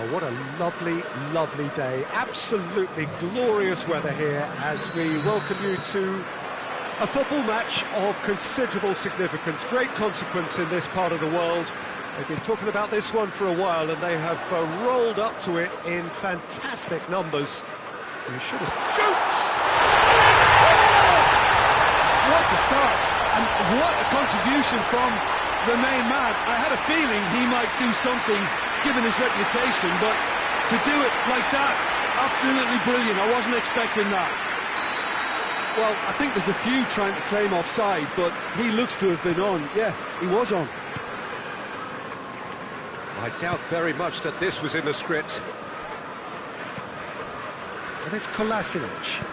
Oh, what a lovely, lovely day. Absolutely glorious weather here as we welcome you to a football match of considerable significance, great consequence in this part of the world. They've been talking about this one for a while and they have rolled up to it in fantastic numbers. You should have... Shoots! What a start, and what a contribution from the main man. I had a feeling he might do something given his reputation, but to do it like that, absolutely brilliant. I wasn't expecting that. Well, I think there's a few trying to claim offside, but he looks to have been on. Yeah, he was on. I doubt very much that this was in the script. And it's Kolasinac.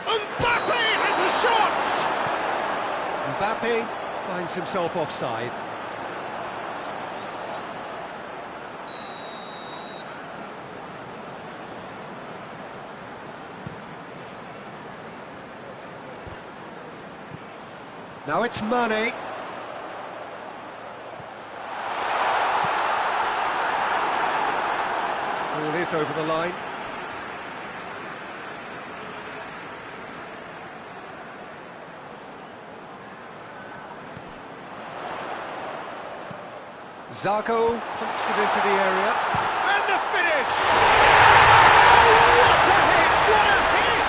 Mbappe has a shot! Mbappe finds himself offside. Now it's Mane. Ball is over the line. Zarco pumps it into the area. And the finish! Oh, what a hit! What a hit!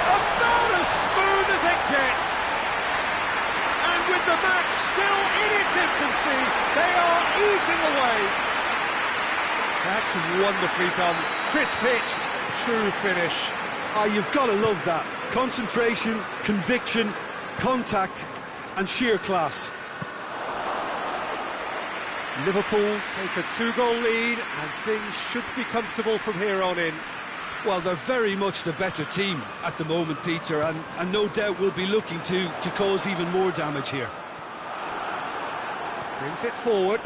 About as smooth as it gets. And with the match still in its infancy, they are easing away. That's wonderfully done. Crisp hit, true finish. You've got to love that. Concentration, conviction, contact, and sheer class. Liverpool take a 2-goal lead and things should be comfortable from here on in. Well, they're very much the better team at the moment, Peter, and no doubt will be looking to cause even more damage here. Brings it forward.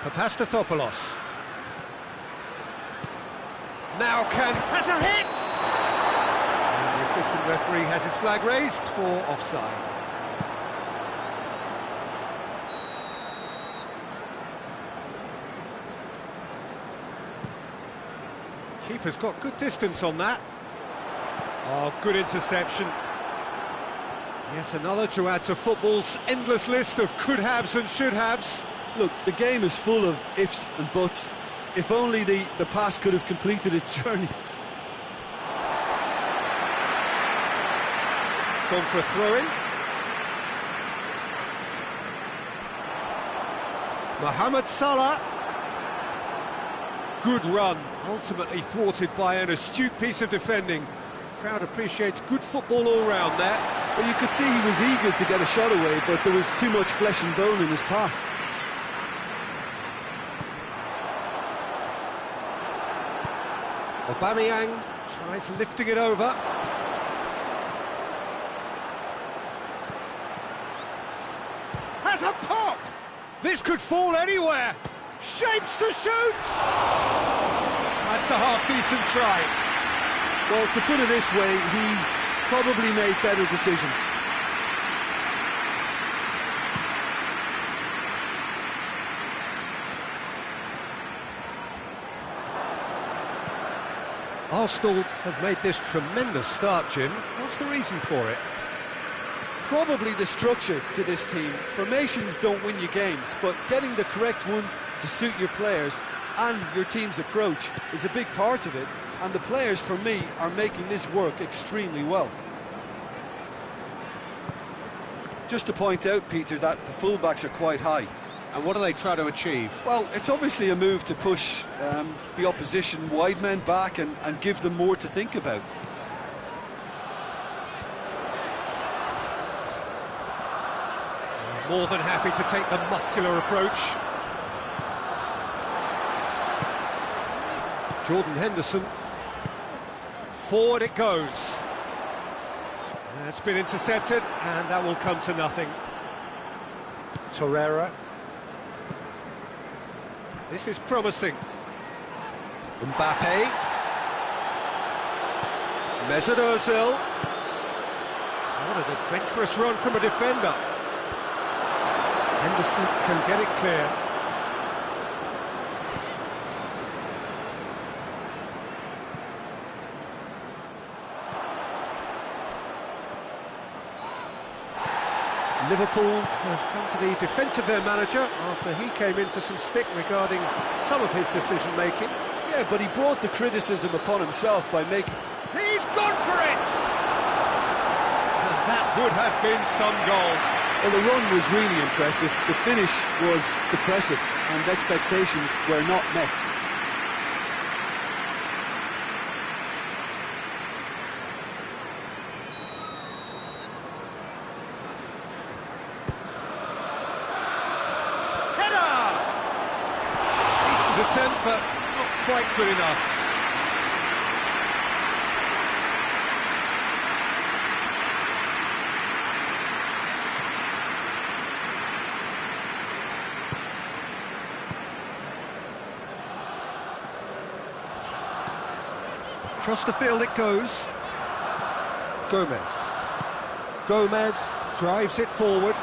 Papastathopoulos. Now has a hit! And the assistant referee has his flag raised for offside. Keeper's got good distance on that. Oh, good interception. Yet another to add to football's endless list of could-haves and should-haves. Look, the game is full of ifs and buts. If only the pass could have completed its journey. It's gone for a throw-in. Mohamed Salah. Good run, ultimately thwarted by an astute piece of defending. Crowd appreciates good football all round there. Well, you could see he was eager to get a shot away, but there was too much flesh and bone in his path. Aubameyang tries lifting it over. Has a pop! This could fall anywhere. Shapes to shoot! That's a half-decent try. Well, to put it this way, he's probably made better decisions. Arsenal have made this tremendous start, Jim. What's the reason for it? Probably the structure to this team. Formations don't win you games, but getting the correct one to suit your players and your team's approach is a big part of it, and the players, for me, are making this work extremely well. Just to point out, Peter, that the fullbacks are quite high. And what do they try to achieve? Well, it's obviously a move to push the opposition wide men back and give them more to think about. More than happy to take the muscular approach. Jordan Henderson. Forward it goes. That's been intercepted, and that will come to nothing. Torreira. This is promising. Mbappe. Mesut Ozil. What an adventurous run from a defender. Henderson can get it clear. Liverpool have come to the defence of their manager after he came in for some stick regarding some of his decision-making. Yeah, but he brought the criticism upon himself by making... He's gone for it! And that would have been some goal. Well, the run was really impressive, the finish was depressive, and expectations were not met. Attempt, but not quite good enough. Across the field it goes. Gomez drives it forward.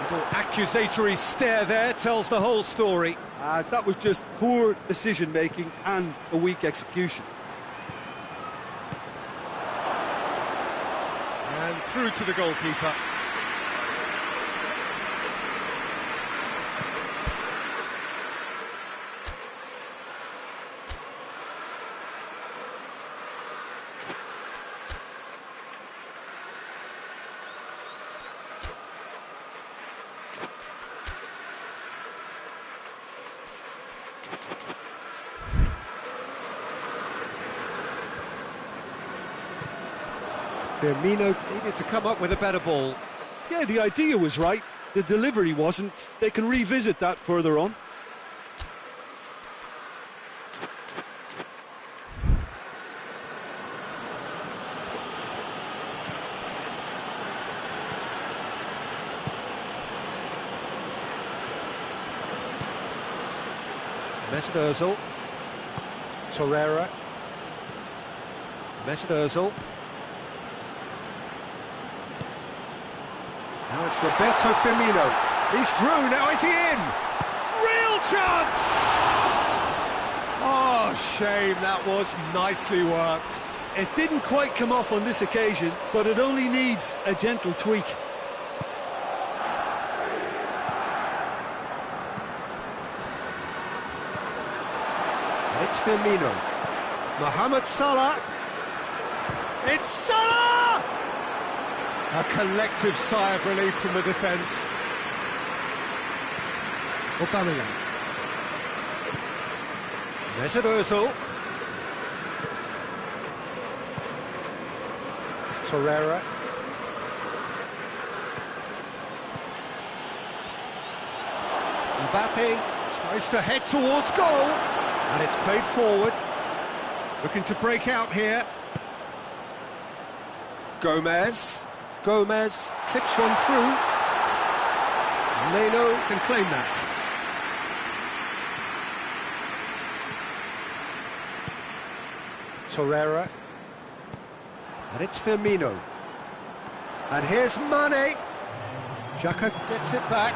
Little accusatory stare there tells the whole story. That was just poor decision-making and a weak execution. And through to the goalkeeper. Firmino needed to come up with a better ball. Yeah, the idea was right, the delivery wasn't. They can revisit that further on. Mesut Ozil. Torreira. Mesut Ozil. Now it's Roberto Firmino. He's through, now is he in? Real chance! Oh, shame, that was nicely worked. It didn't quite come off on this occasion, but it only needs a gentle tweak. It's Firmino. Mohamed Salah. It's Salah! A collective sigh of relief from the defence. Aubameyang. Mesut Ozil. Torreira. Mbappe tries to head towards goal, and it's played forward. Looking to break out here. Gomez clips one through. Leno can claim that. Torreira. And it's Firmino. And here's Mane. Xhaka gets it back.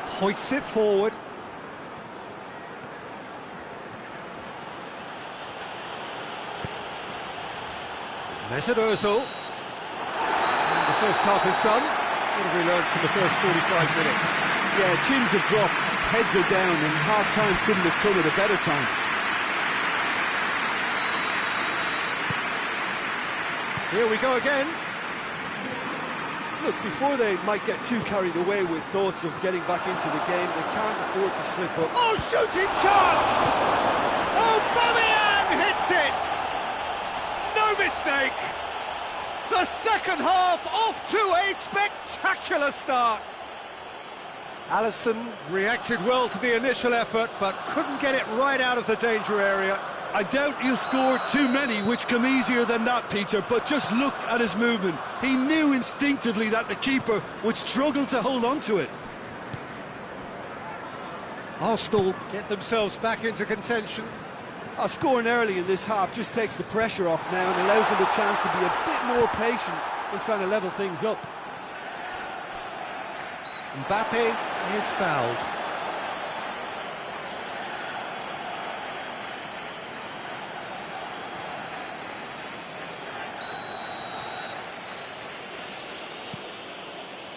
Hoists it forward. Mesut Ozil. The first half is done. What have we learned from the first 45 minutes? Yeah, chins have dropped, heads are down, and half-time couldn't have come at a better time. Here we go again. Look, before they might get too carried away with thoughts of getting back into the game, they can't afford to slip up. Oh, shooting chance! Aubameyang hits it! No mistake! The second half off to a spectacular start. Alisson reacted well to the initial effort, but couldn't get it right out of the danger area. I doubt he'll score too many, which come easier than that, Peter, but just look at his movement. He knew instinctively that the keeper would struggle to hold on to it. Arsenal get themselves back into contention. Scoring early in this half just takes the pressure off now and allows them a chance to be a bit more patient in trying to level things up. Mbappe is fouled.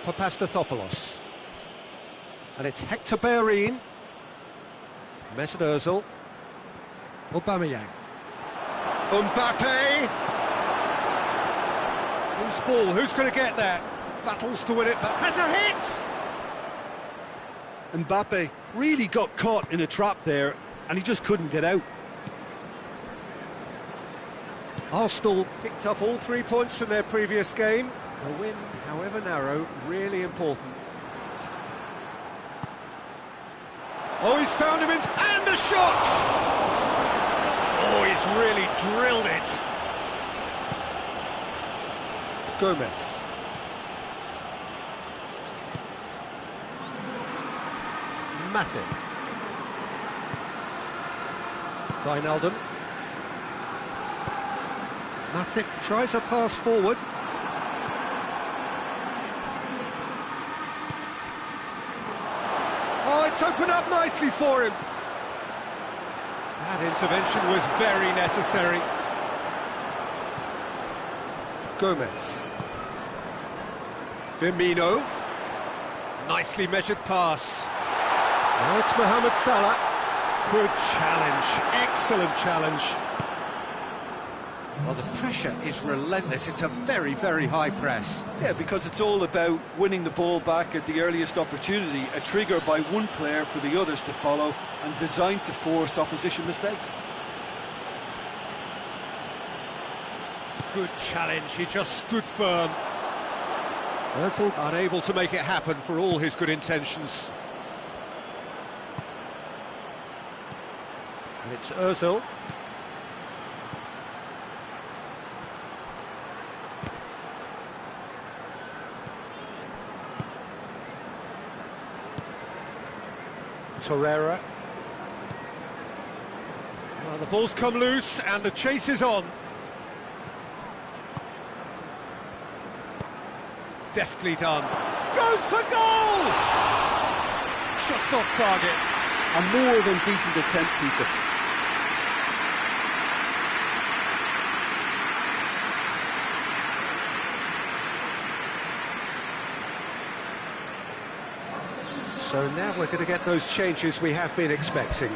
Papastathopoulos. And it's Hector Bellerin. Mesut Ozil. Aubameyang. Mbappe! Loose ball, who's going to get there? Battles to win it, but has a hit! Mbappe really got caught in a trap there, and he just couldn't get out. Arsenal picked up all 3 points from their previous game. A win, however narrow, really important. Oh, he's found him in... and a shot! Oh, he's really drilled it. Gomez. Matip. Wijnaldum. Matip tries a pass forward. Oh, it's opened up nicely for him. That intervention was very necessary. Gomez. Firmino. Nicely measured pass. Now it's Mohamed Salah. Good challenge, excellent challenge. Well, the pressure is relentless. It's a very, very high press. Yeah, because it's all about winning the ball back at the earliest opportunity, a trigger by one player for the others to follow, and designed to force opposition mistakes. Good challenge, he just stood firm. Ozil unable to make it happen for all his good intentions. And it's Ozil. Torreira. Well, the ball's come loose and the chase is on. Deftly done. Goes for goal! Just off target. A more than decent attempt, Peter. So now we're going to get those changes we have been expecting.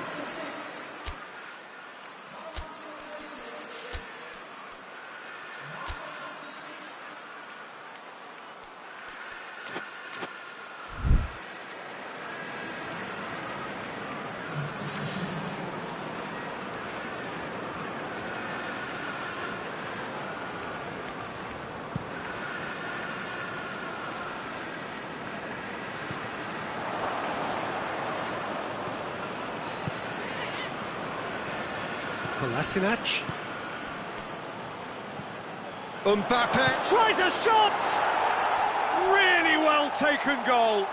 Kolasinac. Mbappe tries a shot! Really well taken goal.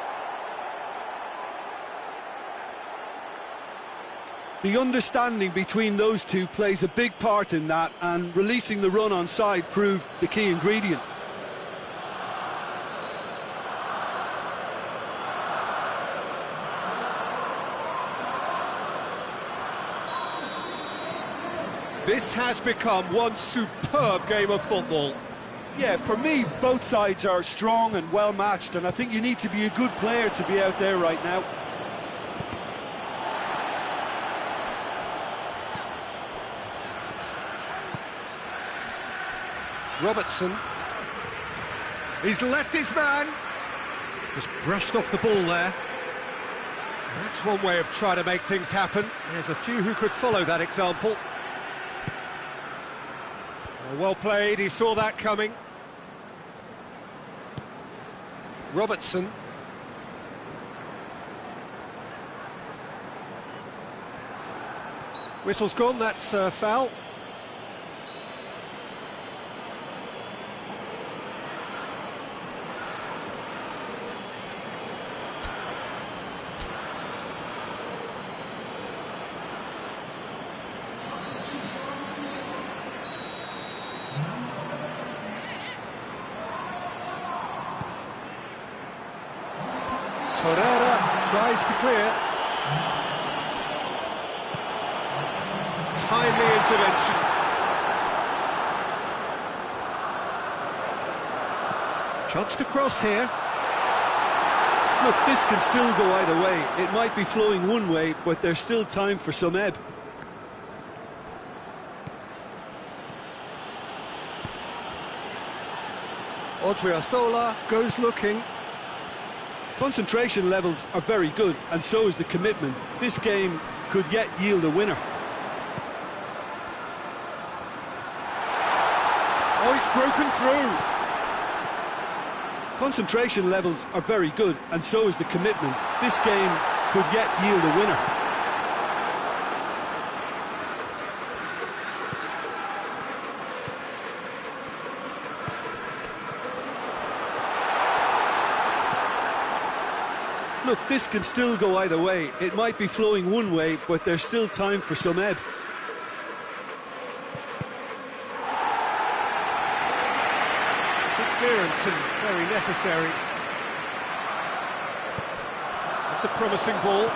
The understanding between those two plays a big part in that, and releasing the run on side proved the key ingredient. This has become one superb game of football. Yeah, for me, both sides are strong and well matched, and I think you need to be a good player to be out there right now. Robertson. He's left his man. Just brushed off the ball there. That's one way of trying to make things happen. There's a few who could follow that example. Well played, he saw that coming. Robertson. Whistle's gone, that's foul. Torreira tries to clear. Timely intervention. Chance to cross here. Look, this can still go either way. It might be flowing one way, but there's still time for some ebb. Odriozola goes looking. Concentration levels are very good, and so is the commitment. This game could yet yield a winner. Oh, he's broken through. Concentration levels are very good, and so is the commitment. This game could yet yield a winner. Look, this can still go either way. It might be flowing one way, but there's still time for some ebb. Good clearance and very necessary. That's a promising ball.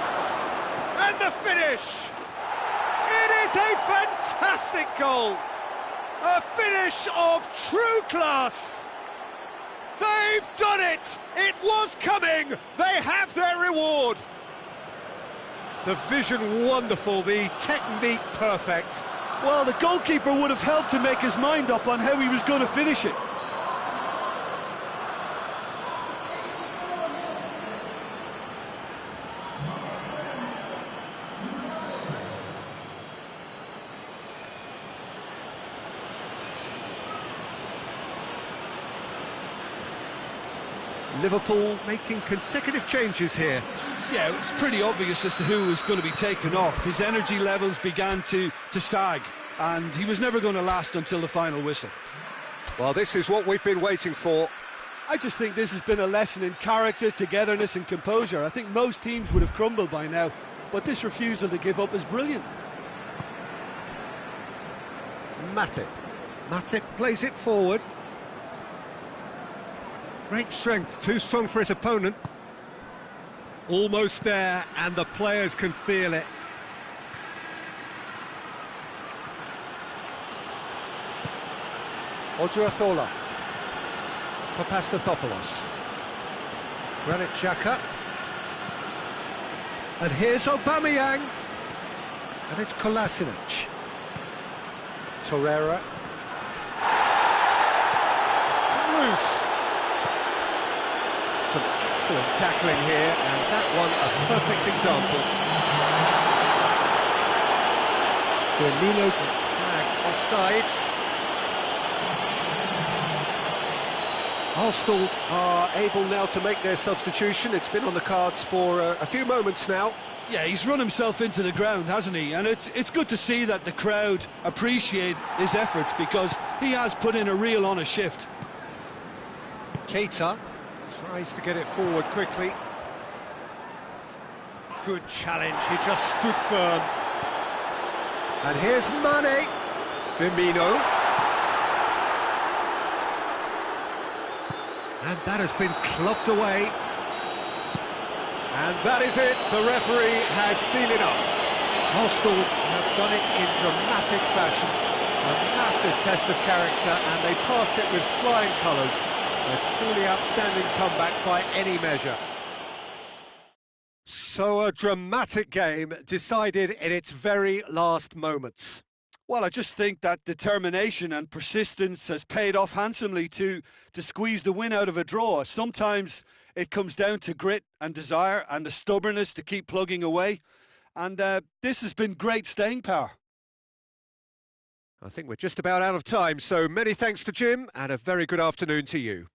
And the finish! It is a fantastic goal! A finish of true class! They've done it! It was coming! They have their reward! The vision wonderful, the technique perfect. Well, the goalkeeper would have helped to make his mind up on how he was going to finish it. Liverpool making consecutive changes here. Yeah, it's pretty obvious as to who was going to be taken off. His energy levels began to sag, and he was never going to last until the final whistle. Well, this is what we've been waiting for. I just think this has been a lesson in character, togetherness and composure. I think most teams would have crumbled by now, but this refusal to give up is brilliant. Matip plays it forward. Great strength, too strong for his opponent. Almost there, and the players can feel it. Odriozola for Pastathopoulos. Granit Xhaka. And here's Aubameyang. And it's Kolasinac. Torreira. It's loose. Some excellent tackling here, and that one a perfect example. Firmino gets flagged offside. Arsenal are able now to make their substitution. It's been on the cards for a few moments now. Yeah, he's run himself into the ground, hasn't he? And it's good to see that the crowd appreciate his efforts, because he has put in a real honest shift. Keita tries to get it forward quickly. Good challenge, he just stood firm. And here's Mane. Firmino. And that has been clubbed away. And that is it, the referee has seen enough. Arsenal have done it in dramatic fashion. A massive test of character, and they passed it with flying colours. A truly outstanding comeback by any measure. So a dramatic game decided in its very last moments. Well, I just think that determination and persistence has paid off handsomely to squeeze the win out of a draw. Sometimes it comes down to grit and desire and the stubbornness to keep plugging away. And this has been great staying power. I think we're just about out of time, so many thanks to Jim, and a very good afternoon to you.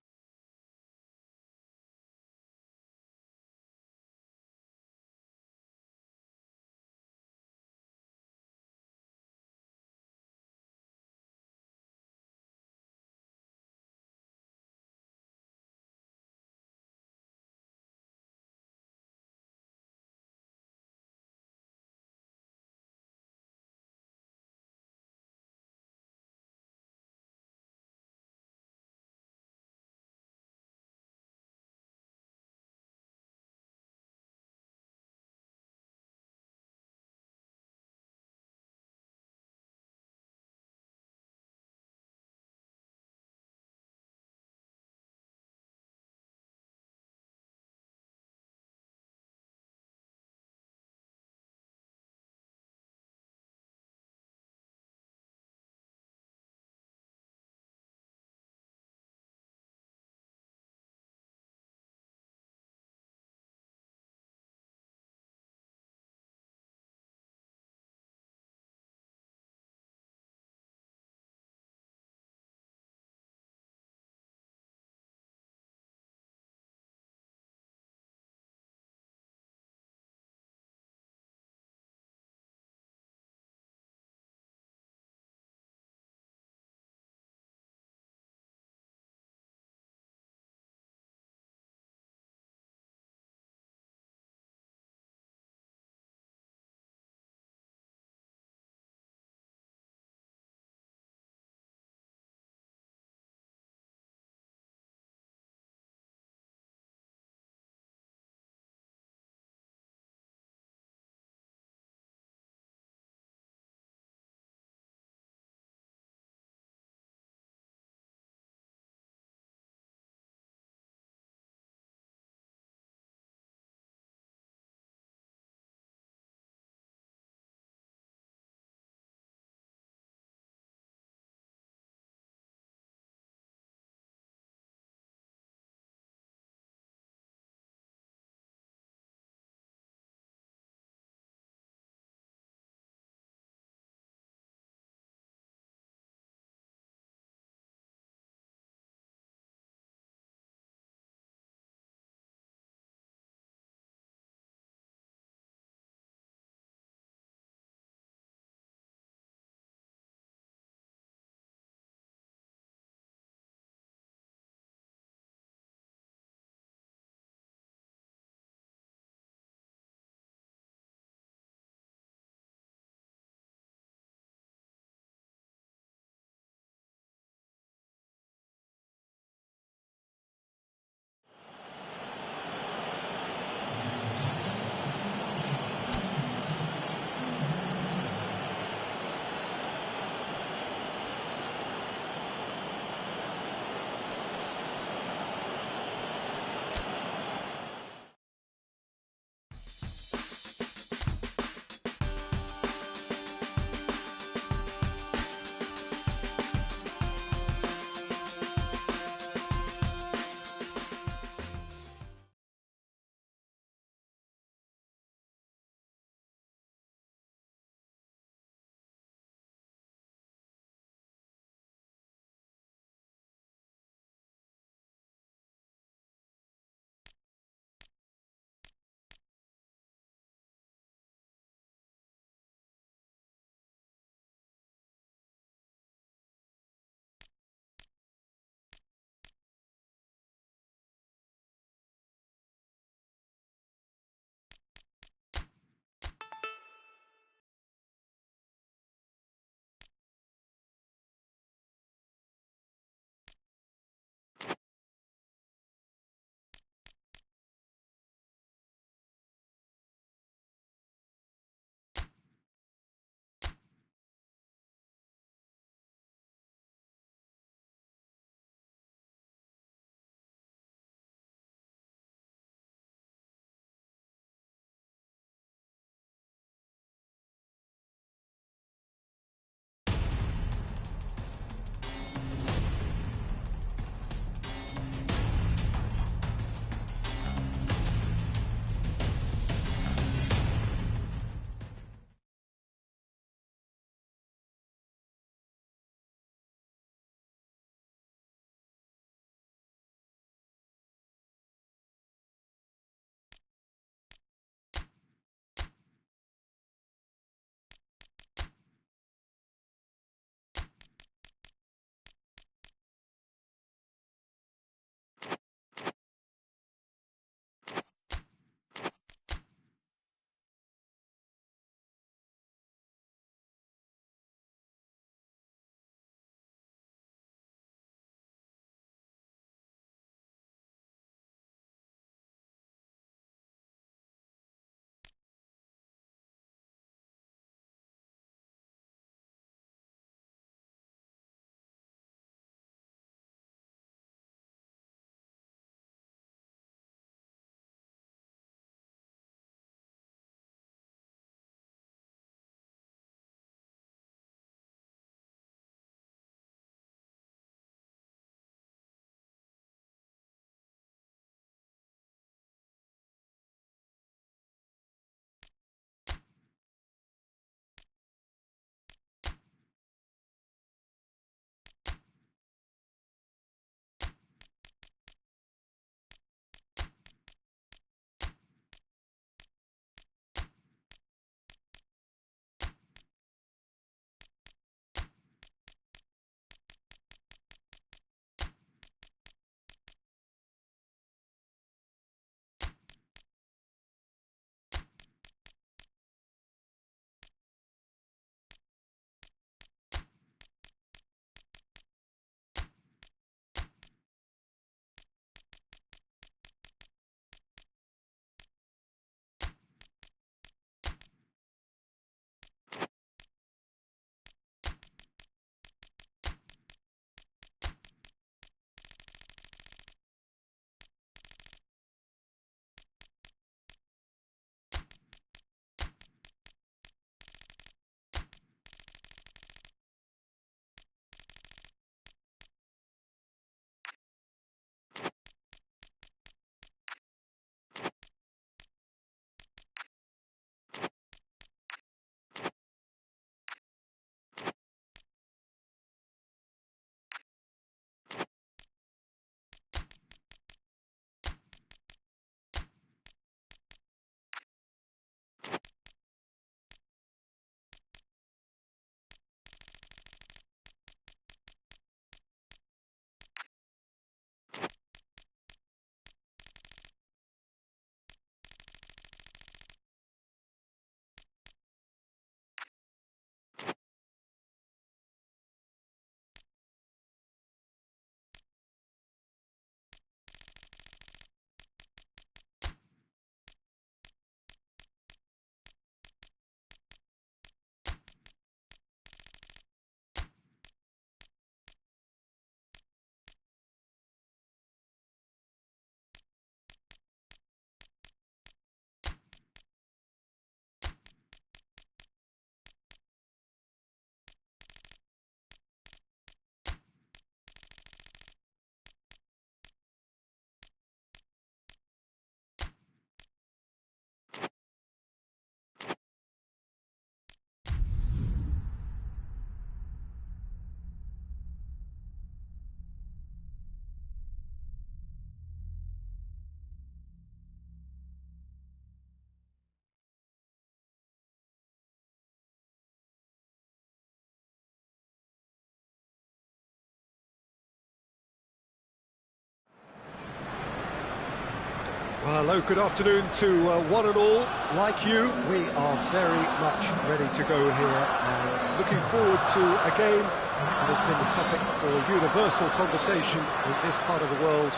Well, hello, good afternoon to one and all. Like you, we are very much ready to go here and looking forward to a game that has been the topic for universal conversation in this part of the world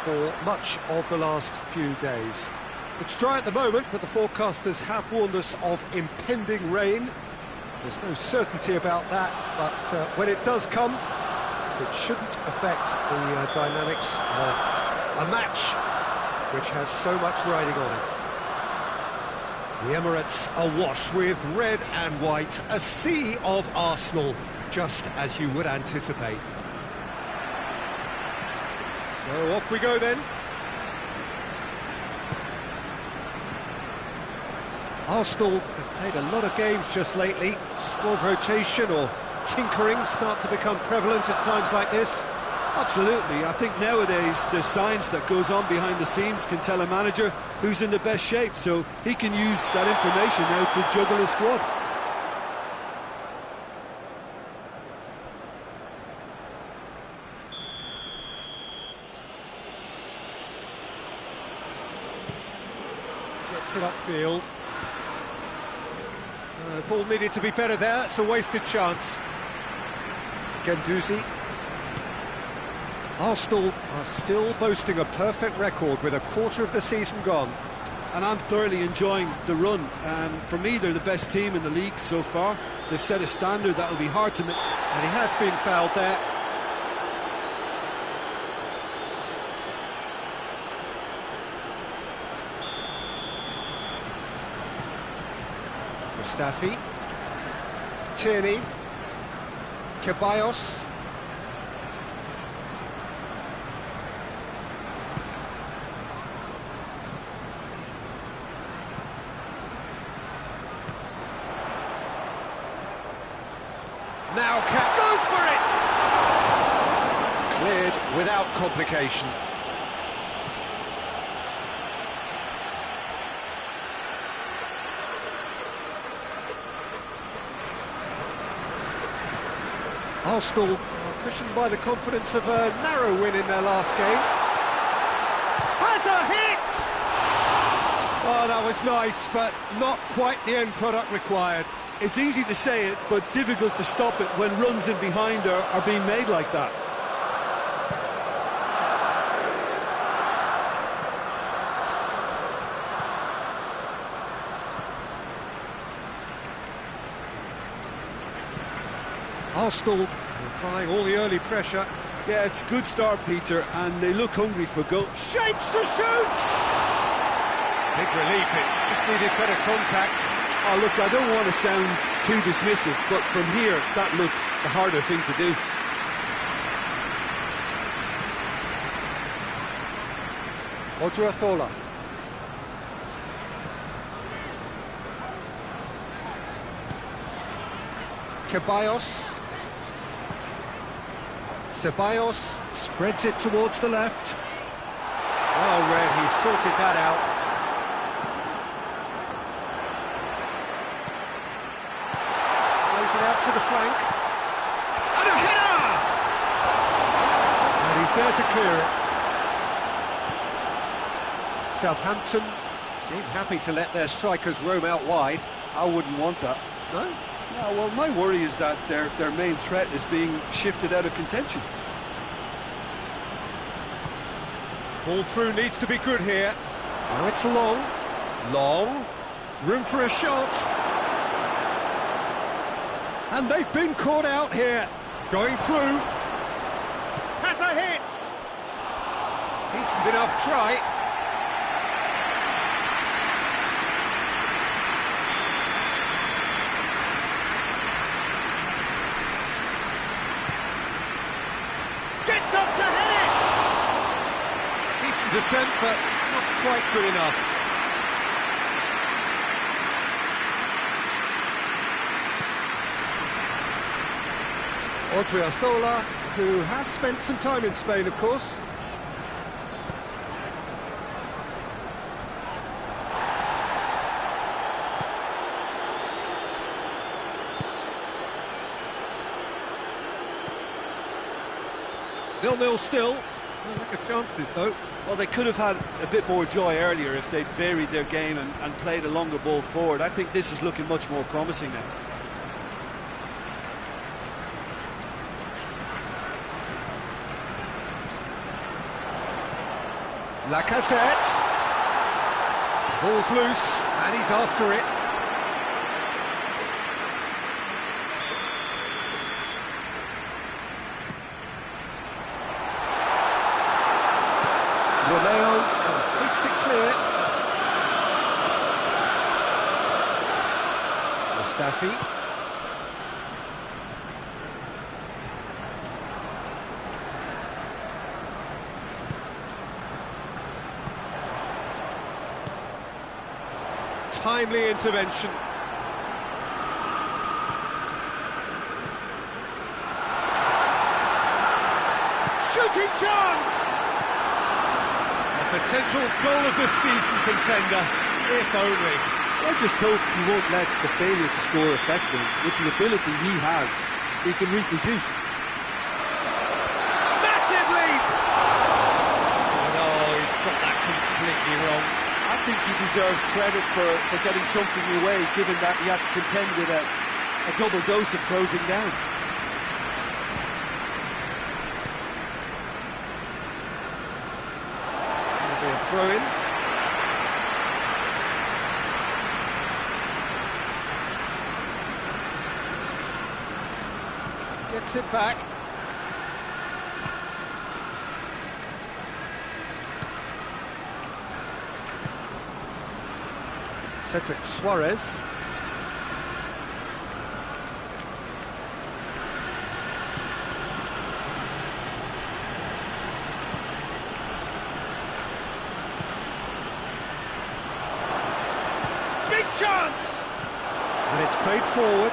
for much of the last few days. It's dry at the moment, but the forecasters have warned us of impending rain. There's no certainty about that, but when it does come, it shouldn't affect the dynamics of a match which has so much riding on it. The Emirates awash with red and white, a sea of Arsenal, just as you would anticipate. So off we go then. Arsenal have played a lot of games just lately. Squad rotation or tinkering start to become prevalent at times like this. Absolutely. I think nowadays the science that goes on behind the scenes can tell a manager who's in the best shape, so he can use that information now to juggle his squad. Gets it upfield. Ball needed to be better there, it's a wasted chance. Guendouzi. Arsenal are still boasting a perfect record with a quarter of the season gone. And I'm thoroughly enjoying the run. For me, they're the best team in the league so far. They've set a standard that will be hard to meet. And he has been fouled there. Mustafi. Tierney. Ceballos. Now goes for it! Cleared without complication. Arsenal are cushioned by the confidence of a narrow win in their last game. Has a hit! Oh, that was nice, but not quite the end product required. It's easy to say it, but difficult to stop it when runs in behind are being made like that. Arsenal applying all the early pressure. Yeah, it's a good start, Peter, and they look hungry for goals. Shapes to shoot! Big relief, it just needed better contact. Oh, look, I don't want to sound too dismissive, but from here, that looks the harder thing to do. Odriozola. Ceballos. Ceballos spreads it towards the left. Well read, he sorted that out. Out to the flank, and a header! And he's there to clear it. Southampton seem happy to let their strikers roam out wide. I wouldn't want that. No? No, well, my worry is that their main threat is being shifted out of contention. Ball through needs to be good here. Now it's long, room for a shot. And they've been caught out here. Going through. Has a hit. Decent enough try. Gets up to head it. Decent attempt, but not quite good enough. Odriozola, who has spent some time in Spain, of course. Nil-nil still. lack of chances, though. Well, they could have had a bit more joy earlier if they'd varied their game and played a longer ball forward. I think this is looking much more promising now. Lacazette. Ball's loose, and he's after it. Romeo can hoist it clear. Mustafi. Timely intervention. Shooting chance! A potential goal of the season contender, if only. I just hope he won't let the failure to score affect him. With the ability he has, he can reproduce. Massive leap! Oh no, he's got that completely wrong. I think he deserves credit for getting something away, given that he had to contend with a double dose of closing down. It'll be a throw-in. Gets it back. Cedric Suarez. Big chance! And it's played forward.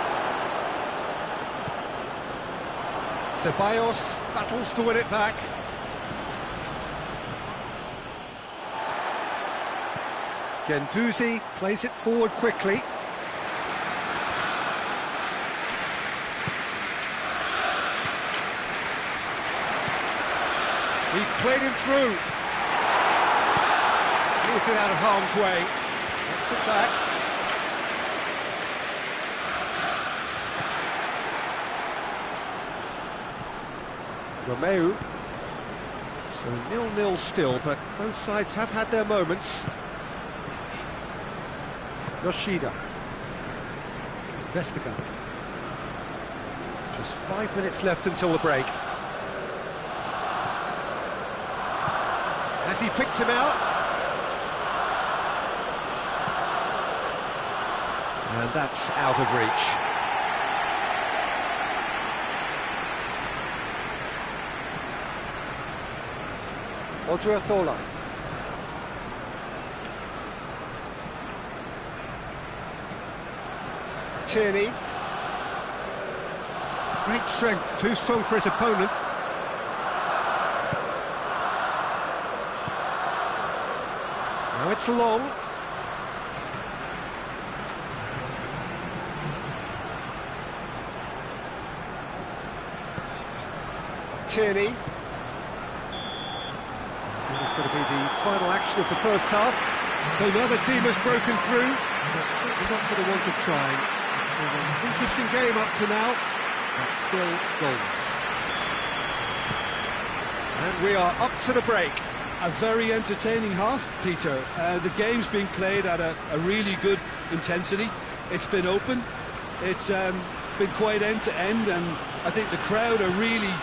Ceballos battles to win it back. Guendouzi plays it forward quickly. He's played him through. Clears it out of harm's way. Gets it back. Romeu. So 0-0 still, but both sides have had their moments. Yoshida. Vestergaard. Just 5 minutes left until the break. Has he picked him out? And that's out of reach. Odriozola. Tierney. Great strength, too strong for his opponent. Now it's long. Tierney. That is going to be the final action of the first half. So the other team has broken through, but certainly not for the want of trying. It's been an interesting game up to now, but still goals. And we are up to the break. A very entertaining half, Peter. The game's been played at a really good intensity. It's been open. It's been quite end-to-end, and I think the crowd are really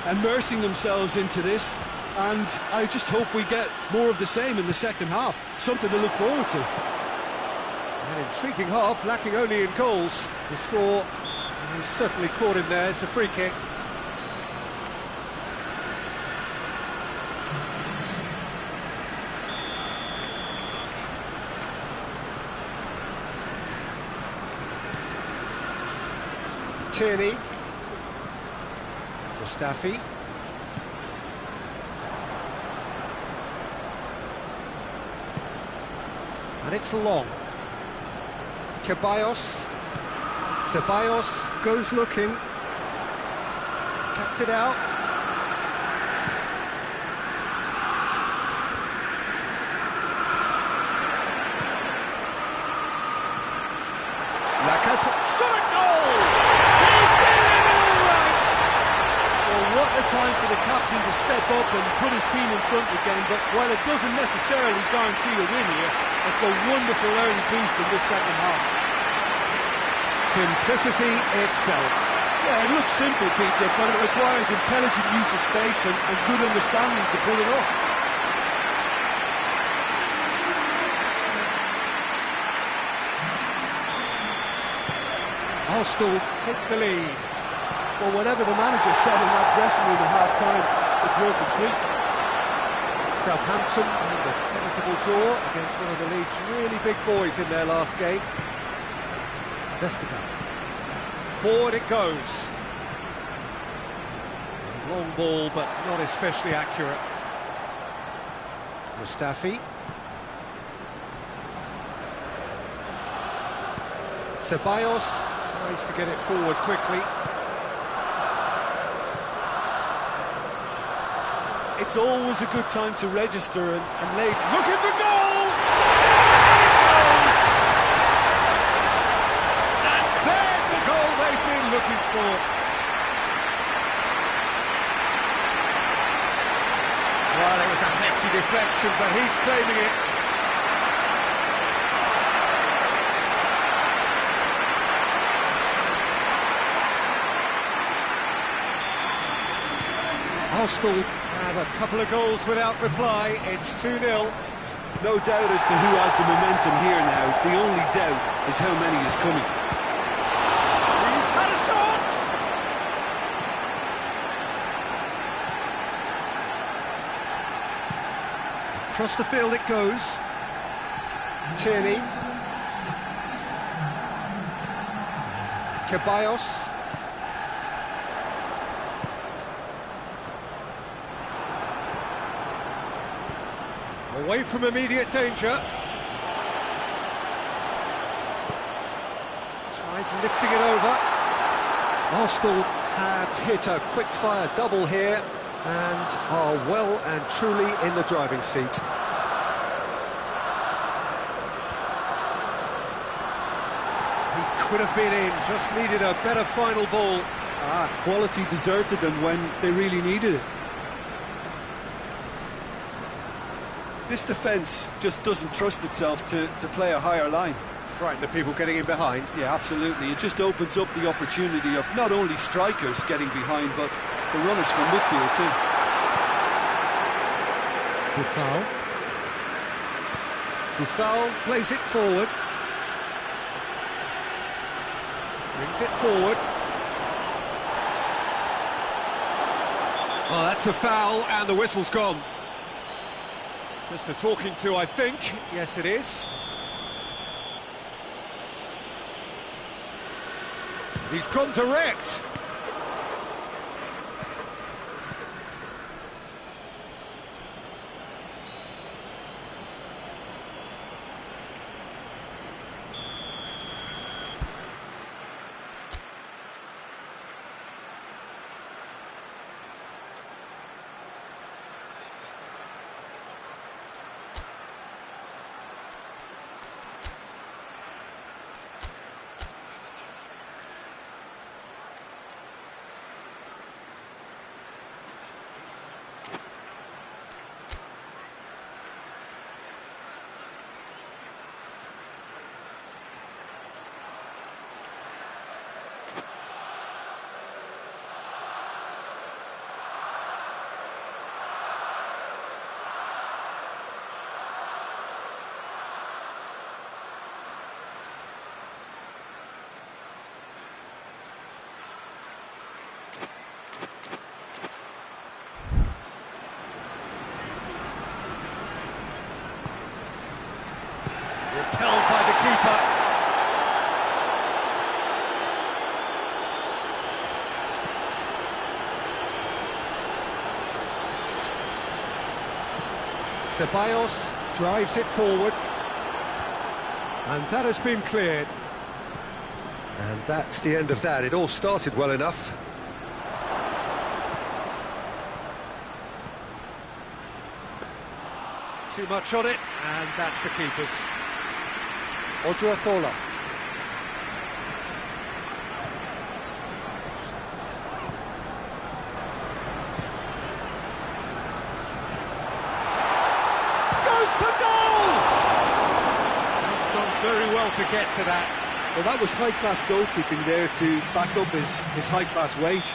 immersing themselves into this. And I just hope we get more of the same in the second half. Something to look forward to. An intriguing half, lacking only in goals. The score, he certainly caught him there. It's a free kick. Tierney. Mustafi. And it's long. Ceballos. Ceballos goes looking. Cuts it out. captain to step up and put his team in front again, but while it doesn't necessarily guarantee a win here, it's a wonderful early boost in this second half. Simplicity itself. Yeah, it looks simple, Peter, but it requires intelligent use of space and good understanding to pull it off. Arsenal take the lead. Well, whatever the manager said in that dressing room at half-time, it's working free. Southampton, a comfortable draw against one of the league's really big boys in their last game. Vestergaard. Forward it goes. Long ball, but not especially accurate. Mustafi. Ceballos tries to get it forward quickly. It's always a good time to register and lay... Look at the goal! And there's the goal they've been looking for. Well, it was a hefty deflection, but he's claiming it. Arsenal have a couple of goals without reply. It's 2-0. No doubt as to who has the momentum here now. The only doubt is how many is coming. He's had a shot! Across the field it goes. Tierney. Ceballos. Away from immediate danger. Tries lifting it over. Arsenal have hit a quick-fire double here and are well and truly in the driving seat. He could have been in, just needed a better final ball. Quality deserted them when they really needed it. This defence just doesn't trust itself to play a higher line. Frightened of people getting in behind. Yeah, absolutely. It just opens up the opportunity of not only strikers getting behind, but the runners from midfield too. Buffal plays it forward. Brings it forward. Oh, that's a foul, and the whistle's gone. Just a talking to, I think. Yes, it is. He's gone direct. Repelled by the keeper. Ceballos drives it forward. And that has been cleared. And that's the end of that. It all started well enough. Too much on it, and that's the keeper's. Odriozola. for goal! He's done very well to get to that. Well, that was high-class goalkeeping there to back up his high-class wage.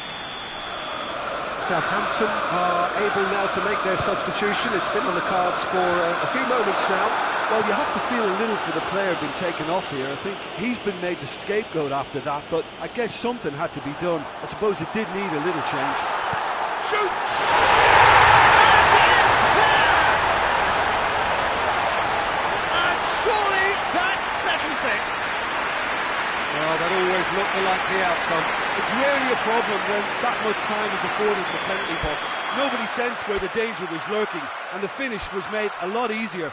Southampton are able now to make their substitution. It's been on the cards for a few moments now. Well, you have to feel a little for the player being taken off here. I think he's been made the scapegoat after that, but I guess something had to be done. I suppose it did need a little change. Shoots! And it's there! And surely that settles it. Well, that always looked the likely outcome. It's rarely a problem when that much time is afforded in the penalty box. Nobody sensed where the danger was lurking, and the finish was made a lot easier.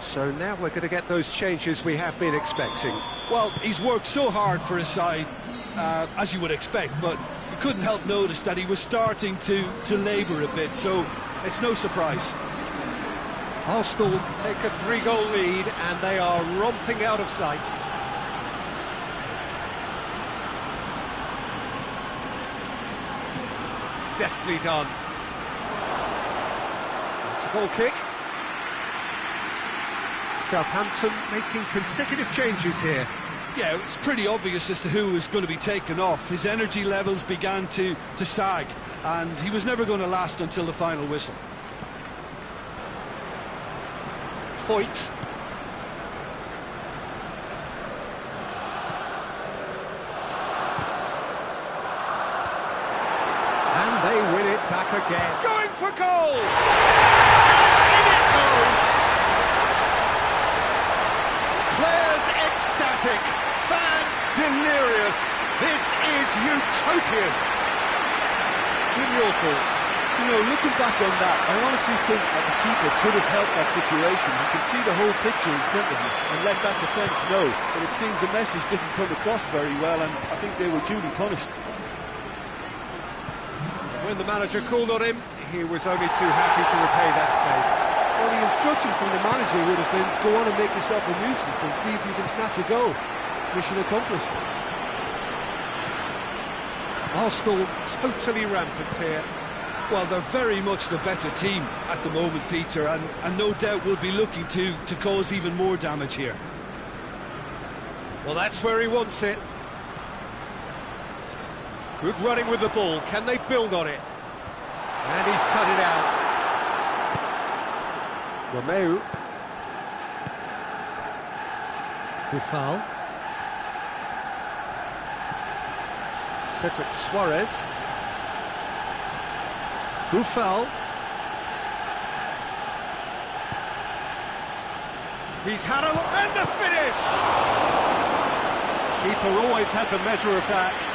So now we're going to get those changes we have been expecting. Well, he's worked so hard for his side, as you would expect, but you couldn't help notice that he was starting to labour a bit, so it's no surprise. Arsenal take a 3-goal lead and they are romping out of sight. Deftly done. It's a goal kick. Southampton making consecutive changes here. Yeah, it's pretty obvious as to who was going to be taken off. His energy levels began to sag, and he was never going to last until the final whistle. Foyt. And they win it back again. Going for goal! And in it goes! Players ecstatic, fans delirious. This is utopian. Jim, your thoughts? You know, looking back on that, I honestly think that the keeper could have helped that situation. He could see the whole picture in front of him and let that defence know. But it seems the message didn't come across very well, and I think they were duly punished. When the manager called on him, he was only too happy to repay that faith. Well, the instruction from the manager would have been, go on and make yourself a nuisance and see if you can snatch a goal. Mission accomplished. Arsenal totally rampant here. Well, they're very much the better team at the moment, Peter, and no doubt will be looking to cause even more damage here. Well, that's where he wants it. Good running with the ball. Can they build on it? And he's cut it out. Romeu. Buffal. Cedric Suarez. Buffal. He's had a look, and the finish! Keeper always had the measure of that.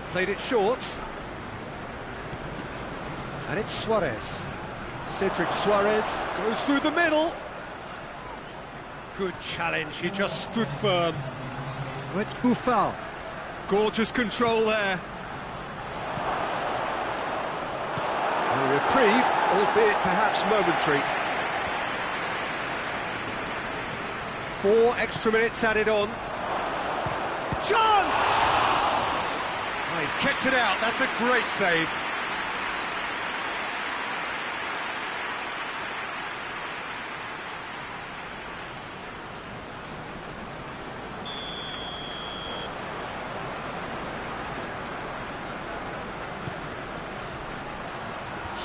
Played it short. And it's Suarez. Cedric Suarez goes through the middle. Good challenge, he just stood firm. Oh, it's Buffal. Gorgeous control there. A reprieve, albeit perhaps momentary. 4 extra minutes added on. Chance! Oh, he's kept it out, that's a great save.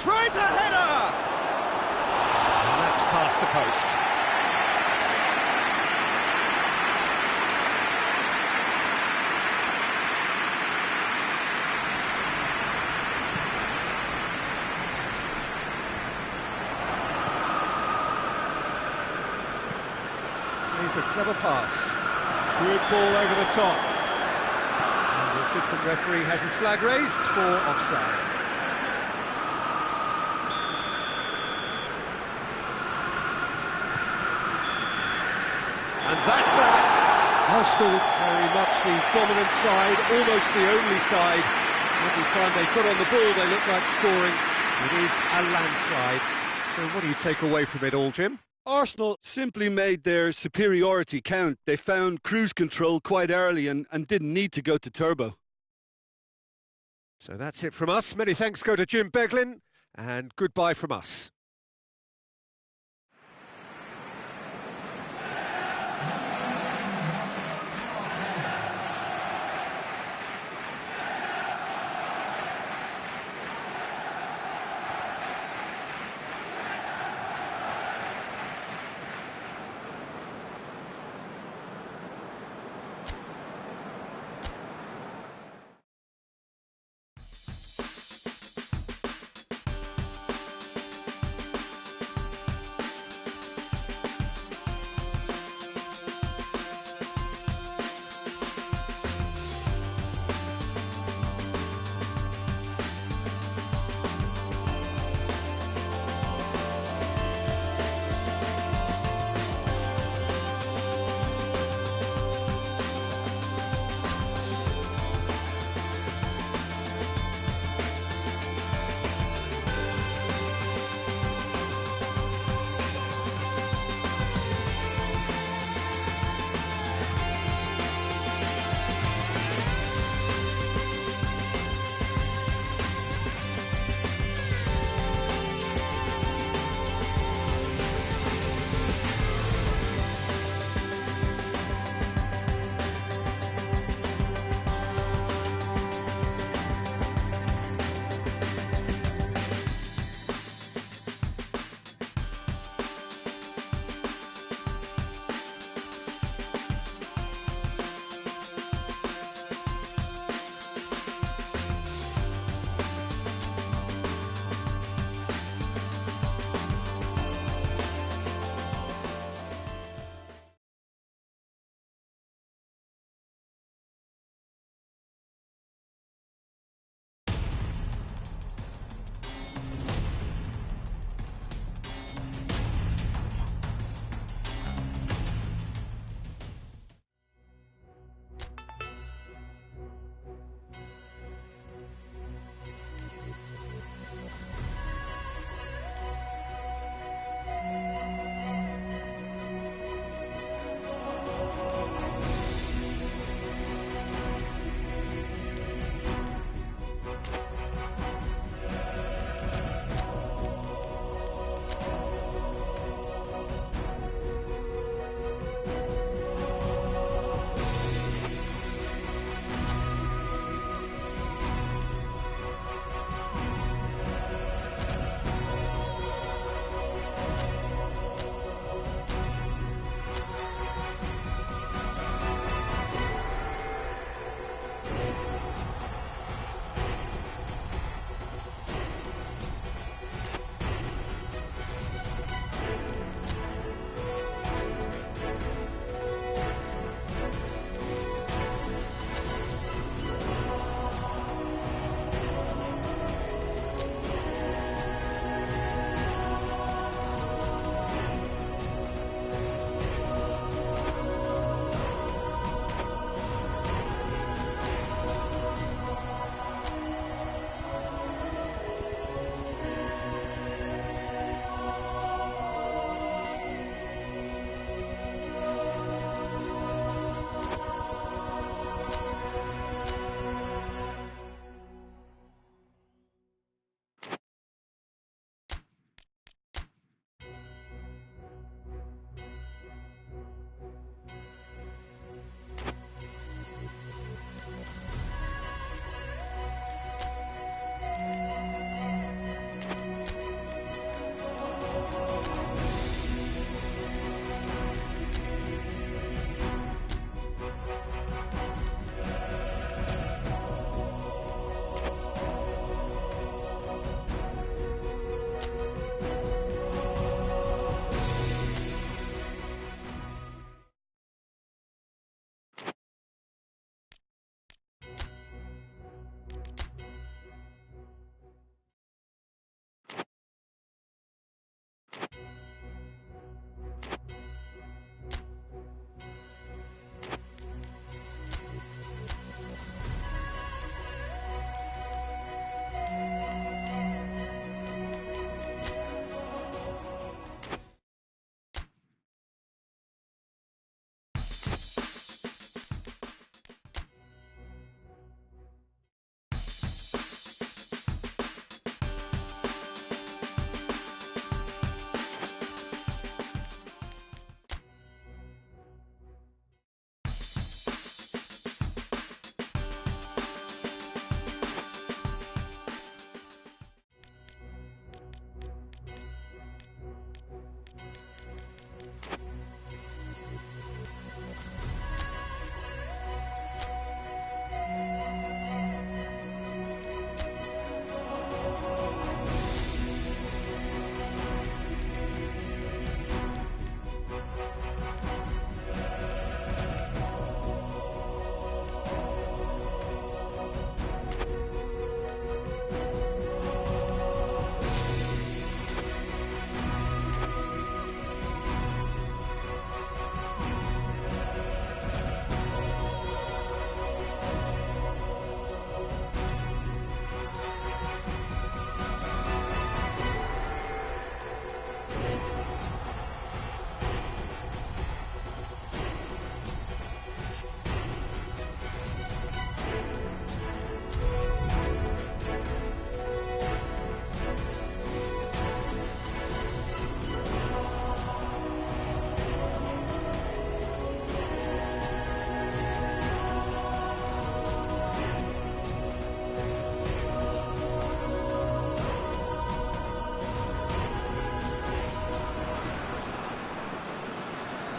tries a header! And that's past the post. Plays a clever pass. Good ball over the top. And the assistant referee has his flag raised for offside. And that's that. Arsenal very much the dominant side, almost the only side. Every time they got on the ball, they look like scoring. It is a landslide. So what do you take away from it all, Jim? Arsenal simply made their superiority count. They found cruise control quite early and didn't need to go to turbo. So that's it from us. Many thanks go to Jim Beglin, and goodbye from us.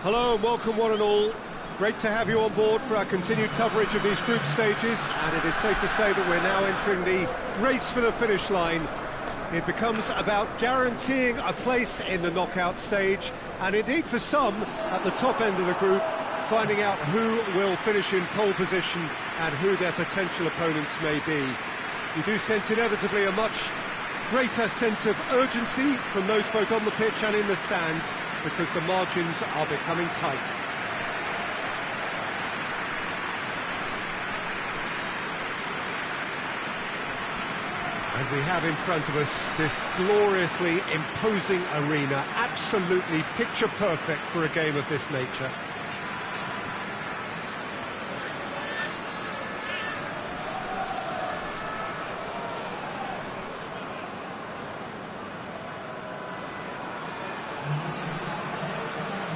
Hello and welcome one and all. Great to have you on board for our continued coverage of these group stages, and it is safe to say that we're now entering the race for the finish line. It becomes about guaranteeing a place in the knockout stage, and indeed for some, at the top end of the group, finding out who will finish in pole position and who their potential opponents may be. You do sense inevitably a much greater sense of urgency from those both on the pitch and in the stands, because the margins are becoming tight. And we have in front of us this gloriously imposing arena, absolutely picture perfect for a game of this nature.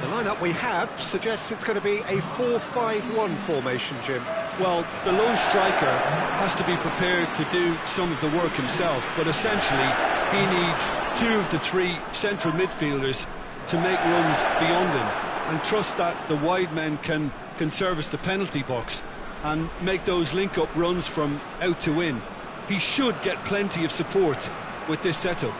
The lineup we have suggests it's going to be a 4-5-1 formation, Jim. Well, the lone striker has to be prepared to do some of the work himself, but essentially he needs two of the three central midfielders to make runs beyond him and trust that the wide men can service the penalty box and make those link-up runs from out to in. He should get plenty of support with this setup.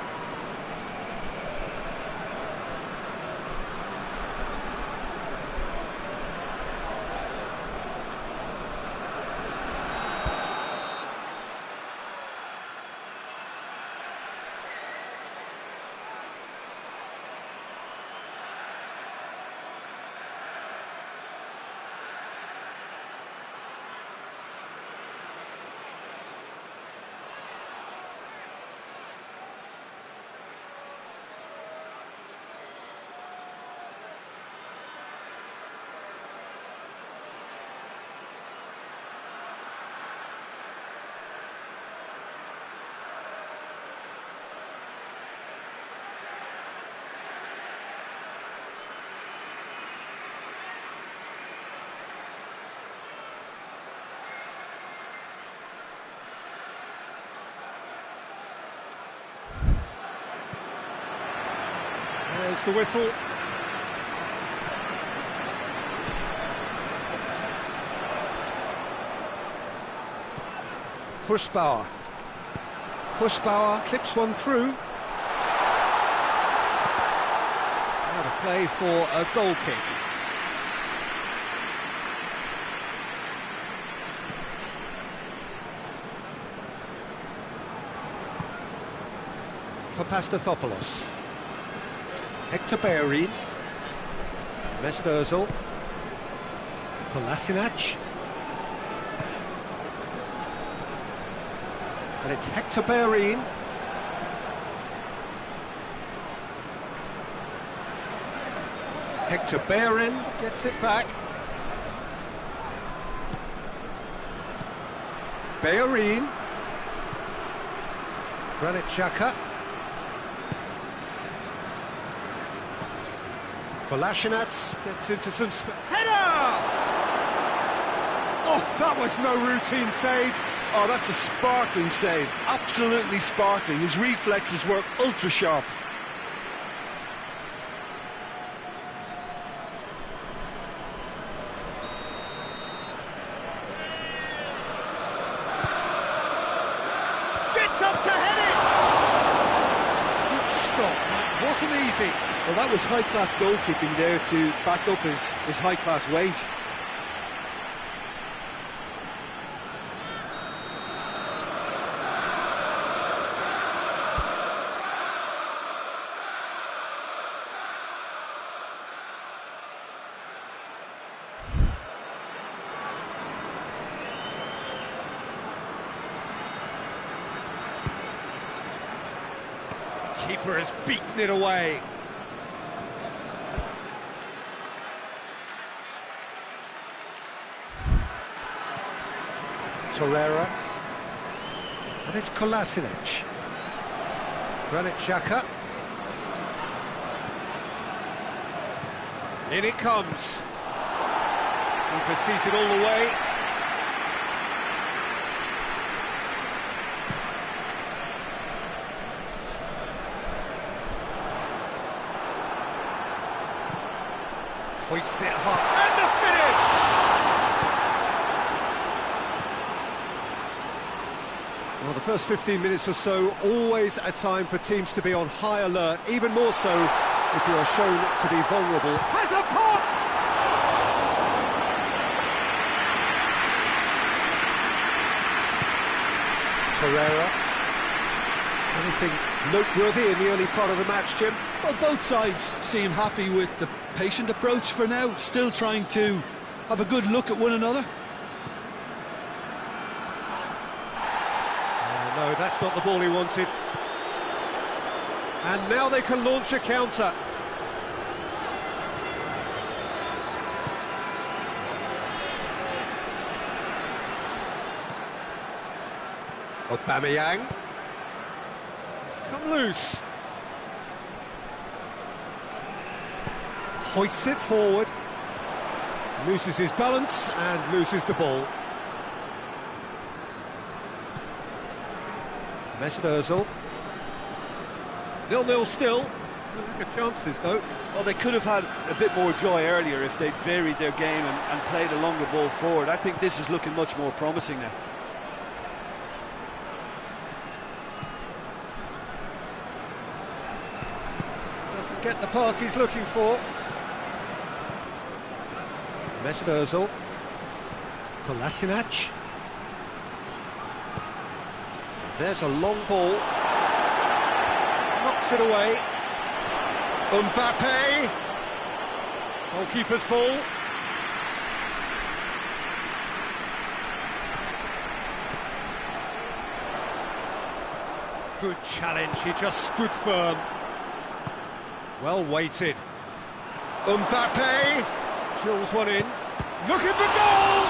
There's the whistle. Husbauer. Husbauer clips one through. Out of play for a goal kick. For Pastathopoulos. Hector Bellerin, Mesut Ozil, Kolasinac, and it's Hector Bellerin. Hector Bellerin gets it back. Bellerin, Granit Xhaka. Kolasinac gets into some... Header! Oh, that was no routine save. Oh, that's a sparkling save. Absolutely sparkling. His reflexes were ultra sharp. Gets up to head it! Good stop, that wasn't easy. Well, that was high-class goalkeeping there to back up his high-class wage. Keeper has beaten it away. Torreira, and it's Kolasinac. Granit Xhaka. In it comes. Keeper sees it all the way. Hoists it high. And the finish! Well, the first 15 minutes or so, always a time for teams to be on high alert, even more so if you are shown to be vulnerable. Has a pop! Torreira. Anything noteworthy in the early part of the match, Jim? Well, both sides seem happy with the patient approach for now, still trying to have a good look at one another. No, that's not the ball he wanted. And now they can launch a counter. Aubameyang. It's come loose. Hoists it forward. Loses his balance and loses the ball. Mesut Ozil. 0-0 still. No lack of chances though. Well, they could have had a bit more joy earlier if they'd varied their game and played a longer ball forward. I think this is looking much more promising now. Doesn't get the pass he's looking for. Mesut Ozil. Kolasinac. There's a long ball. Knocks it away. Mbappe. Goalkeeper's ball. Good challenge, he just stood firm. Well weighted. Mbappe. Drills one in. Look at the goal!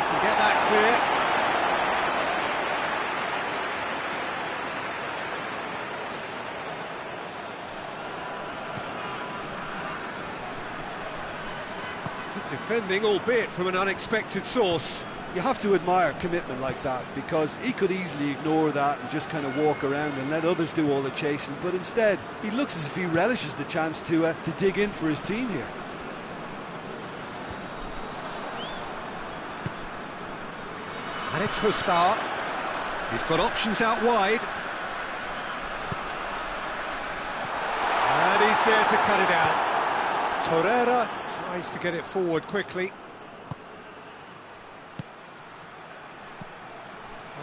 You can get that clear. Defending, albeit from an unexpected source. You have to admire commitment like that, because he could easily ignore that and just kind of walk around and let others do all the chasing, but instead he looks as if he relishes the chance to dig in for his team here. And it's Hustar. He's got options out wide. And he's there to cut it out. Torreira tries to get it forward quickly.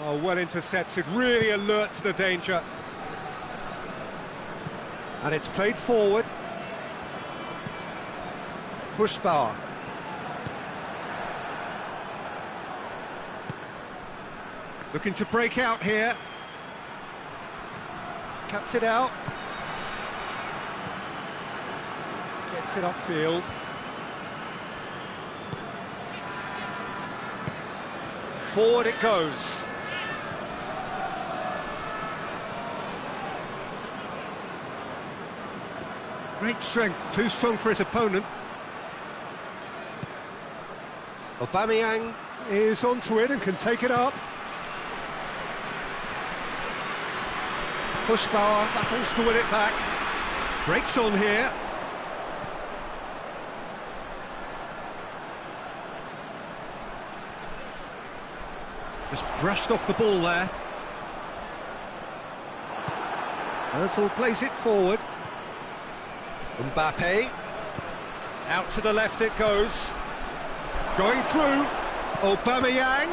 Oh, well intercepted, really alert to the danger. And it's played forward. Hustar. Looking to break out here. Cuts it out. Gets it upfield. Forward it goes. Great strength, too strong for his opponent. Aubameyang is onto it and can take it up. Husbauer battles to win it back. Breaks on here. Just brushed off the ball there. Ozil plays it forward. Mbappe. Out to the left it goes. Going through. Aubameyang.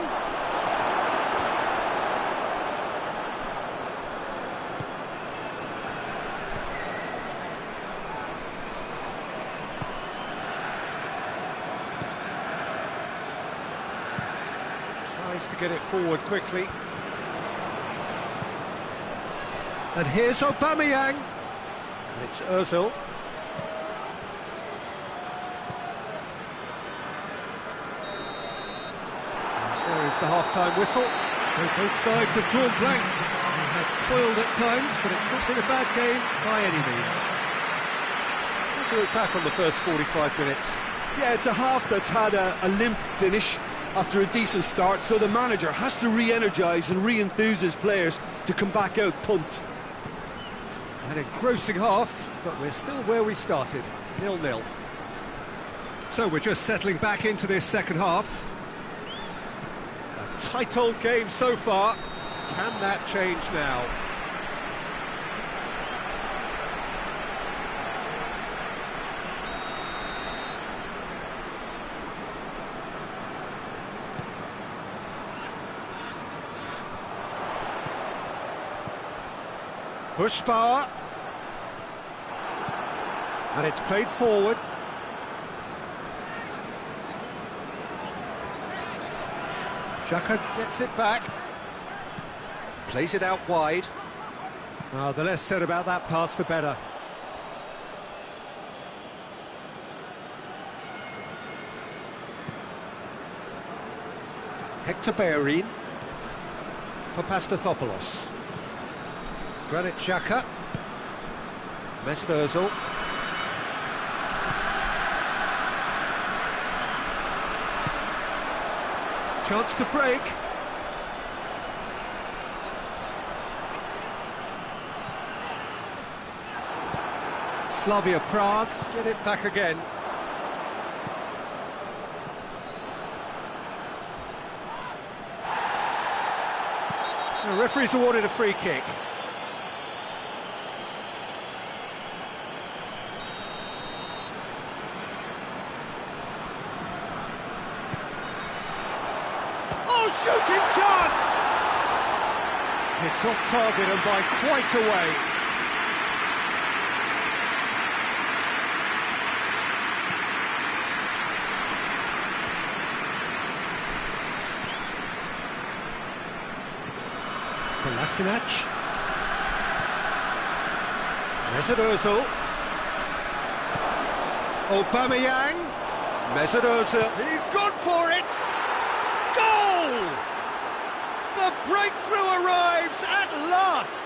Tries to get it forward quickly. And here's Aubameyang. And it's Ozil. There is the half-time whistle. So both sides have drawn blanks. They have toiled at times, but it's not been a bad game by any means. We'll do it back on the first 45 minutes. Yeah, it's a half that's had a limp finish after a decent start, so the manager has to re-energise and re-enthuse his players to come back out pumped. An engrossing half, but we're still where we started, 0-0. So we're just settling back into this second half. A tight old game so far. Can that change now? Push power. And it's played forward. Xhaka gets it back. Plays it out wide. Oh, the less said about that pass, the better. Hector Bellerin for Pastathopoulos. Granit Xhaka. Mesut Ozil. Chance to break. Slavia Prague get it back again. The referee's awarded a free kick. Shooting chance! It's off target and by quite a way. Kolasinac. Mesut Ozil. Aubameyang. Mesut Ozil. He's gone for it! Goal! The breakthrough arrives at last!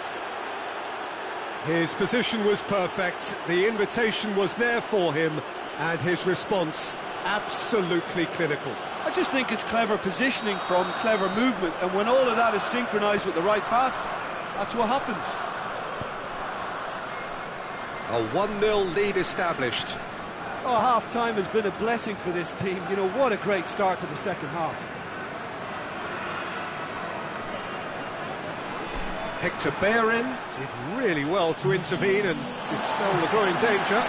His position was perfect, the invitation was there for him, and his response absolutely clinical. I just think it's clever positioning from clever movement, and when all of that is synchronised with the right pass, that's what happens. A 1-0 lead established. Oh, half-time has been a blessing for this team. You know, what a great start to the second half. Hector Bellerin did really well to intervene and dispel the growing danger.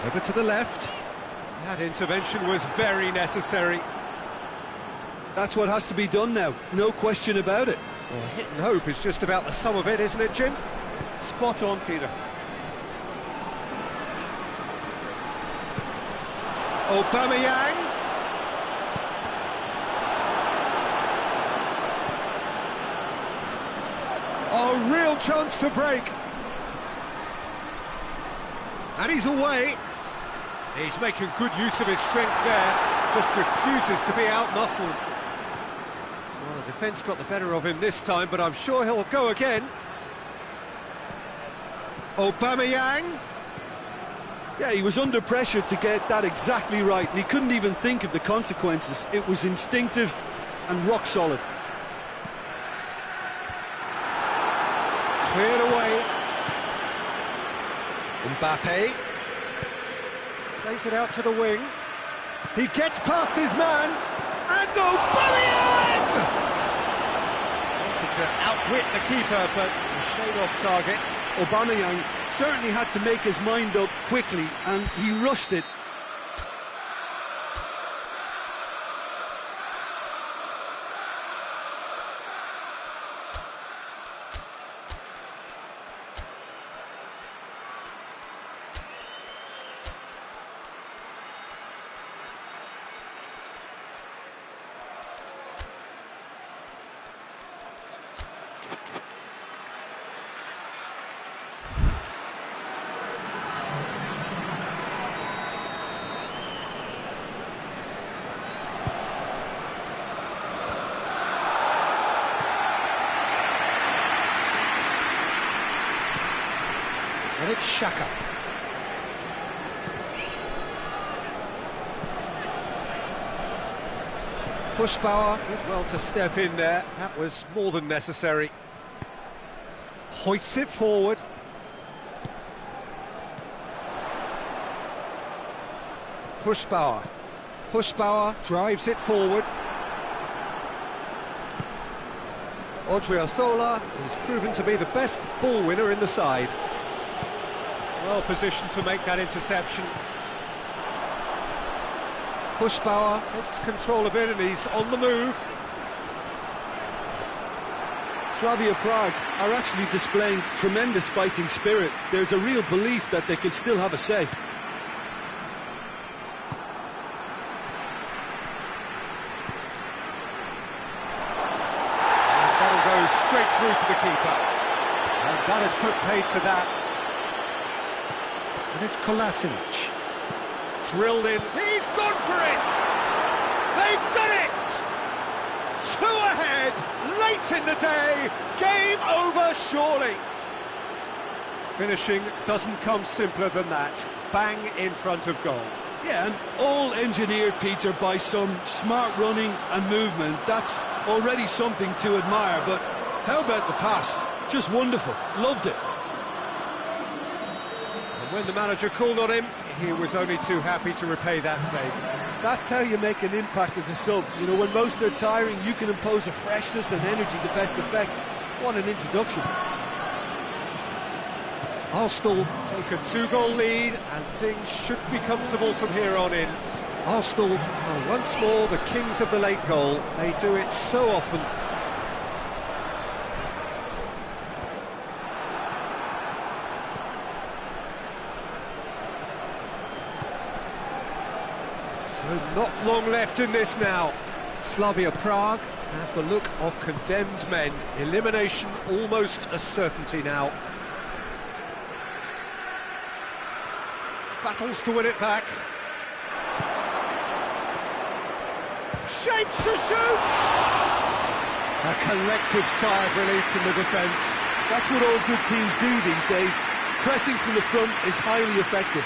Over to the left. That intervention was very necessary. That's what has to be done now, no question about it. Well, hit and hope is just about the sum of it, isn't it, Jim? Spot on, Peter. Aubameyang. A real chance to break. And he's away. He's making good use of his strength there. Just refuses to be out-muscled. Well, the defence got the better of him this time, but I'm sure he'll go again. Aubameyang. Yeah, he was under pressure to get that exactly right, and he couldn't even think of the consequences. It was instinctive and rock solid. Cleared away. Mbappe. Plays it out to the wing. He gets past his man. And Aubameyang! Wanted to outwit the keeper, but shade off target. Aubameyang certainly had to make his mind up quickly, and he rushed it. And it's Xhaka. Pushbauer did well to step in there. That was more than necessary. Hoists it forward. Pushbauer. Pushbauer drives it forward. Odriozola is proven to be the best ball winner in the side. Well positioned to make that interception. Pushbauer takes control of it and he's on the move. Slavia Prague are actually displaying tremendous fighting spirit. There's a real belief that they can still have a say. And that'll go straight through to the keeper. And that has put paid to that. And it's Kolasinac. Drilled in. He's gone for it! They've done it! 2 ahead, late in the day, game over surely. Finishing doesn't come simpler than that. Bang in front of goal. Yeah, and all engineered, Peter, by some smart running and movement. That's already something to admire, but how about the pass? Just wonderful, loved it. And when the manager called on him, he was only too happy to repay that faith. That's how you make an impact as a sub. You know, when most are tiring, you can impose a freshness and energy to best effect. What an introduction. Arsenal take a 2-goal lead and things should be comfortable from here on in. Arsenal are once more the kings of the late goal. They do it so often. So not long left in this now. Slavia Prague have the look of condemned men. Elimination almost a certainty now. Battles to win it back. Shapes to shoot! A collective sigh of relief from the defence. That's what all good teams do these days. Pressing from the front is highly effective.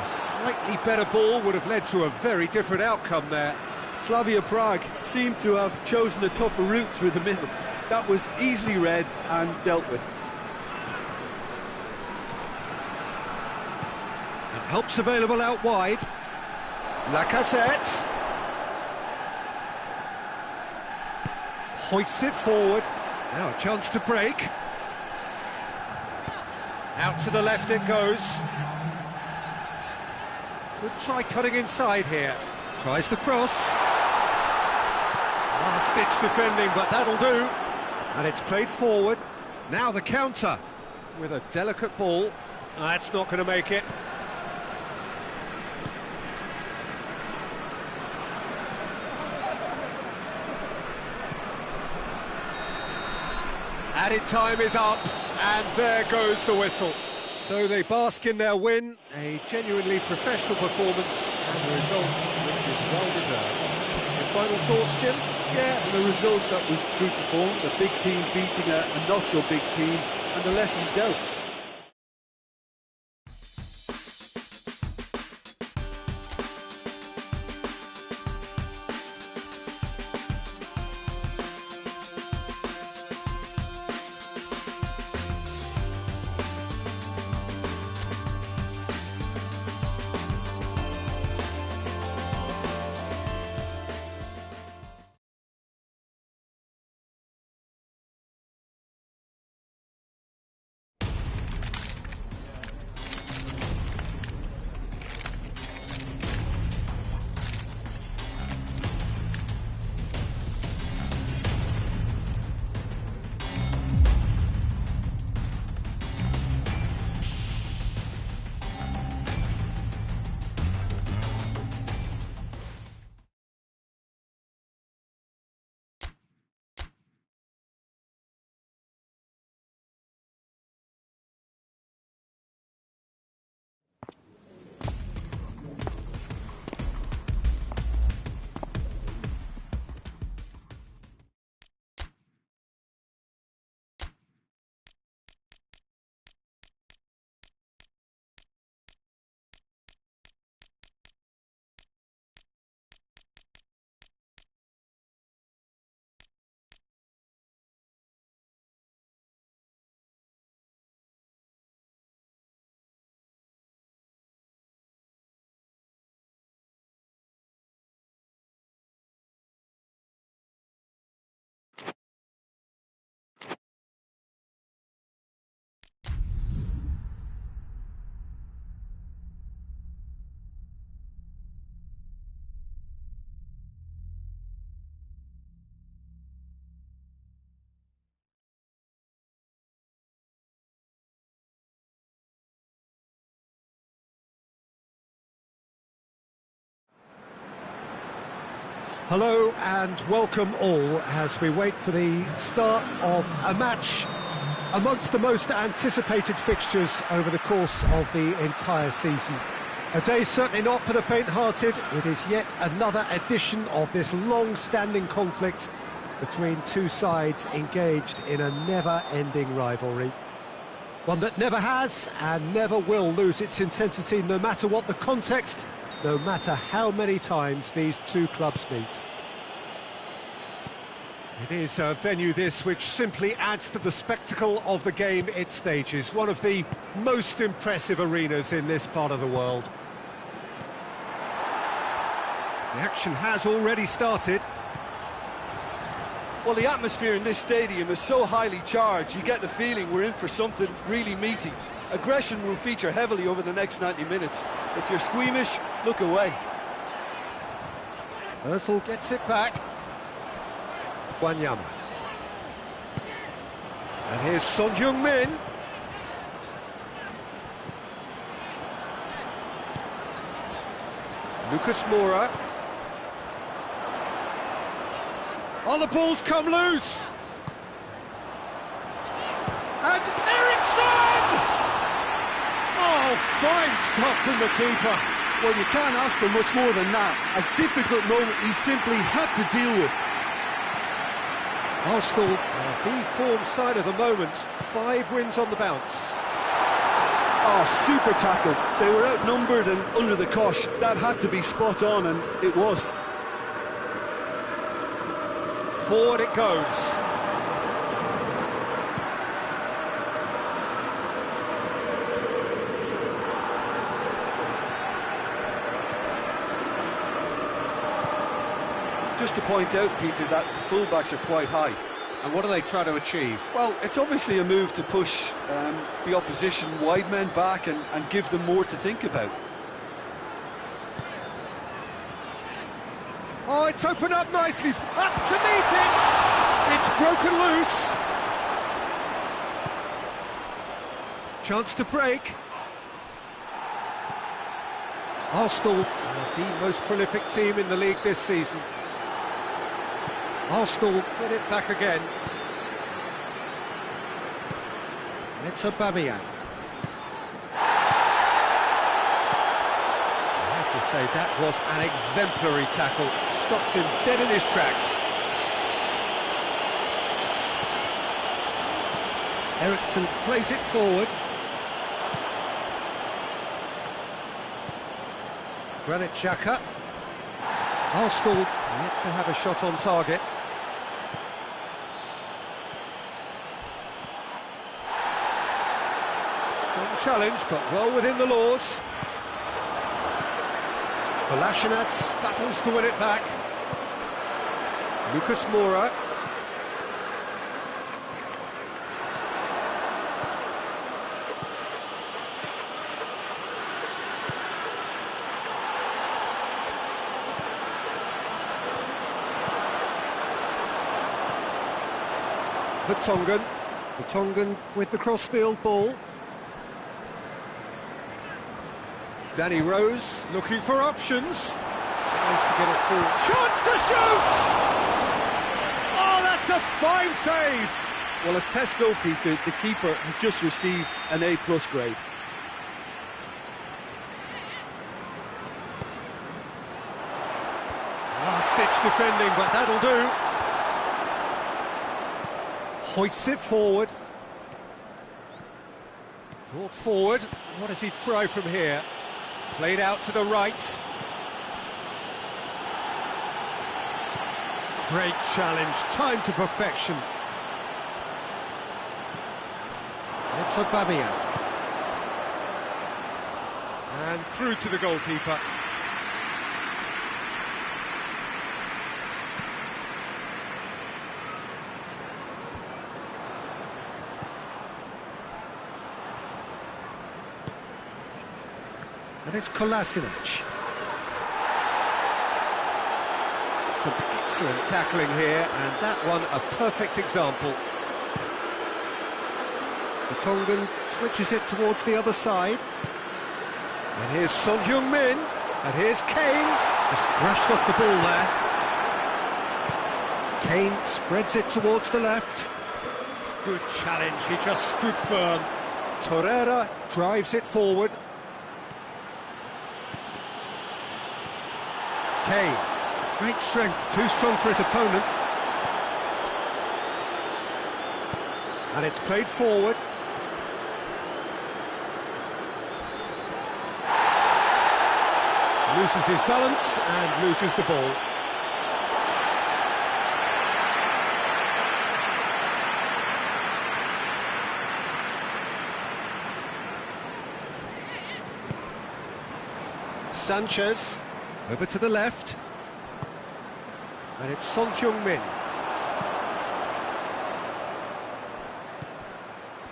Slightly better ball would have led to a very different outcome there. Slavia Prague seemed to have chosen a tougher route through the middle. That was easily read and dealt with. And help's available out wide. Lacazette. Hoists it forward. Now a chance to break. Out to the left it goes. Could try cutting inside here. Tries the cross. Last-ditch defending, but that'll do. And it's played forward. Now the counter with a delicate ball. That's not going to make it. Added time is up, and there goes the whistle. So they bask in their win, a genuinely professional performance, and a result which is well deserved. Your final thoughts, Jim? Yeah, and a result that was true to form, a big team beating a not-so-big team, and a lesson dealt. Hello and welcome all as we wait for the start of a match amongst the most anticipated fixtures over the course of the entire season. A day certainly not for the faint-hearted. It is yet another edition of this long-standing conflict between two sides engaged in a never-ending rivalry. One that never has and never will lose its intensity, no matter what the context, no matter how many times these two clubs meet. It is a venue this which simply adds to the spectacle of the game it stages, one of the most impressive arenas in this part of the world. The action has already started. Well, the atmosphere in this stadium is so highly charged, you get the feeling we're in for something really meaty. Aggression will feature heavily over the next 90 minutes. If you're squeamish, look away. Özil gets it back. Wanyama. And here's Son Heung-min. Lucas Moura. Oh, the ball's come loose. And Eriksson! Oh, fine stuff from the keeper. Well, you can't ask for much more than that. A difficult moment he simply had to deal with. Arsenal are the form side of the moment. 5 wins on the bounce. Oh, super tackle. They were outnumbered and under the cosh. That had to be spot on, and it was. Forward it goes. Just to point out, Peter, that the fullbacks are quite high. And what do they try to achieve? Well, it's obviously a move to push the opposition wide men back and give them more to think about. Oh, it's opened up nicely. Up to meet it! It's broken loose. Chance to break. Arsenal are the most prolific team in the league this season. Arsenal get it back again. And it's Aubameyang. I have to say that was an exemplary tackle. Stopped him dead in his tracks. Eriksson plays it forward. Granit Xhaka. Arsenal yet to have a shot on target. Strong challenge, but well within the laws. Kolasinac battles to win it back. Lucas Moura. Vertonghen with the crossfield ball. Danny Rose looking for options. Tries to get it forward. Chance to shoot! Oh, that's a fine save! Well, as test go, Peter, the keeper has just received an A+ grade. Last-ditch defending, but that'll do. Hoists it forward. Brought forward. What does he try from here? Played out to the right. Great challenge, time to perfection. It's Aubameyang. And through to the goalkeeper. And it's Kolasinac. Some excellent tackling here, and that one a perfect example. Vertonghen switches it towards the other side. And here's Son Heung-min, and here's Kane. Just brushed off the ball there. Kane spreads it towards the left. Good challenge, he just stood firm. Torreira drives it forward. Kane, great strength, too strong for his opponent. And it's played forward. Loses his balance and loses the ball. Sanchez, over to the left. And it's Son Heung-min.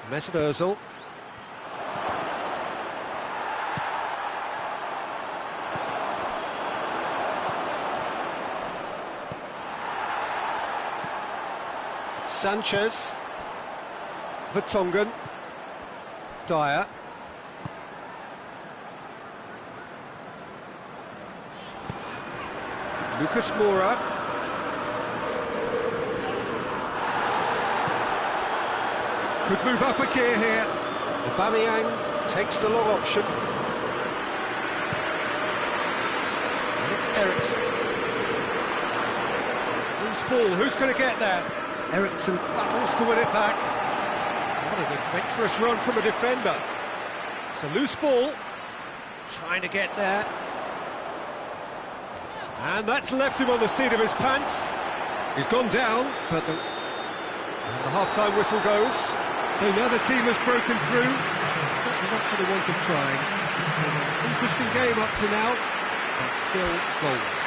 Mesut Ozil. Sanchez. Vertonghen. Dyer. Lucas Moura. Could move up a gear here. Aubameyang takes the long option. And it's Eriksen. Loose ball, who's going to get there? Eriksen battles to win it back. What an adventurous run from a defender. It's a loose ball. Trying to get there. And that's left him on the seat of his pants. He's gone down, but the half-time whistle goes. So now the team has broken through. Certainly not for the want of trying. Interesting game up to now, but still goals.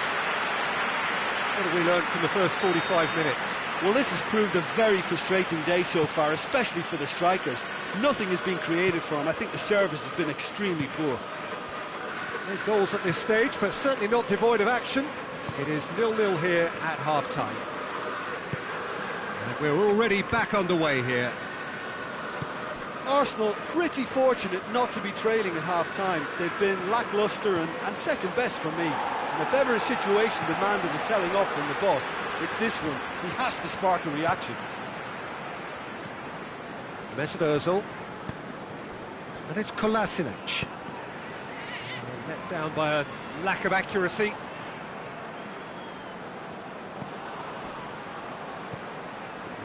What have we learned from the first 45 minutes? Well, this has proved a very frustrating day so far, especially for the strikers. Nothing has been created for them. I think the service has been extremely poor. No goals at this stage, but certainly not devoid of action. It is 0-0 here at half-time. And we're already back underway here. Arsenal pretty fortunate not to be trailing at half-time. They've been lacklustre and second best for me. And if ever a situation demanded a telling off from the boss, it's this one. He has to spark a reaction. Mesut Ozil. And it's Kolasinac. Let down by a lack of accuracy.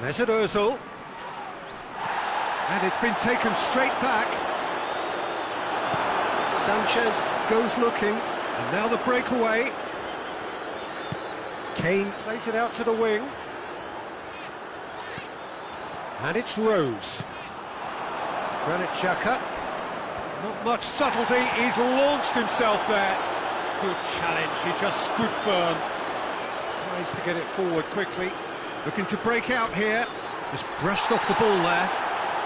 Mesut Ozil. And it's been taken straight back. Sanchez goes looking, and now the breakaway. Kane plays it out to the wing. And it's Rose. Granit Xhaka. Not much subtlety, he's launched himself there. Good challenge, he just stood firm. Tries to get it forward quickly. Looking to break out here. Just brushed off the ball there.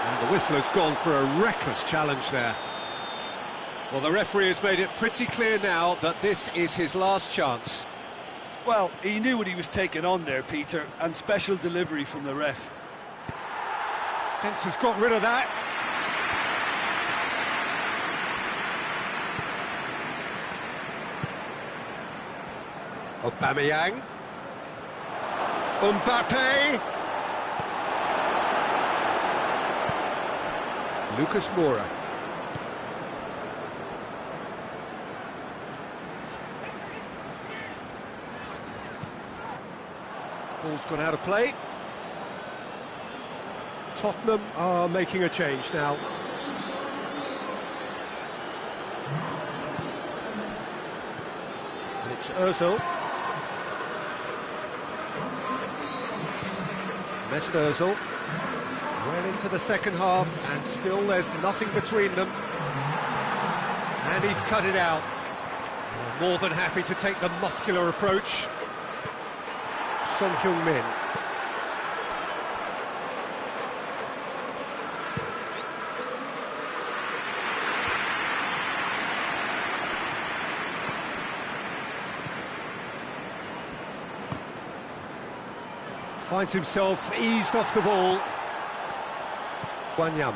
And the whistle has gone for a reckless challenge there. Well, the referee has made it pretty clear now that this is his last chance. Well, he knew what he was taking on there, Peter, and special delivery from the ref. Fence has got rid of that. Aubameyang. Mbappe. Lucas Moura. Ball's gone out of play. Tottenham are making a change now. And it's Ozil. Mesut Ozil. Well into the second half, and still there's nothing between them. And he's cut it out. More than happy to take the muscular approach. Son Heung-min. Finds himself eased off the ball. Wanyama.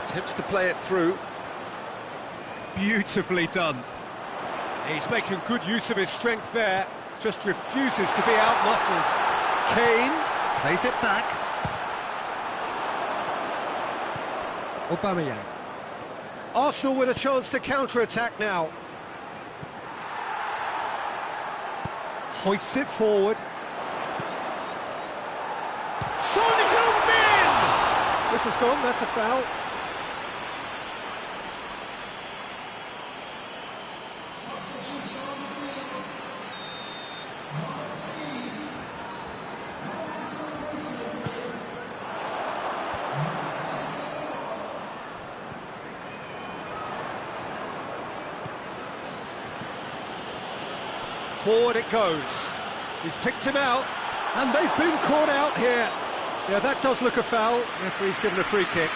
Attempts to play it through. Beautifully done. He's making good use of his strength there, just refuses to be out-muscled. Kane plays it back. Aubameyang. Arsenal with a chance to counter-attack now. Hoists it forward. Son Heung-min! This has gone, that's a foul. Forward it goes. He's picked him out, and they've been caught out here. Yeah, that does look a foul. Referee's given a free kick.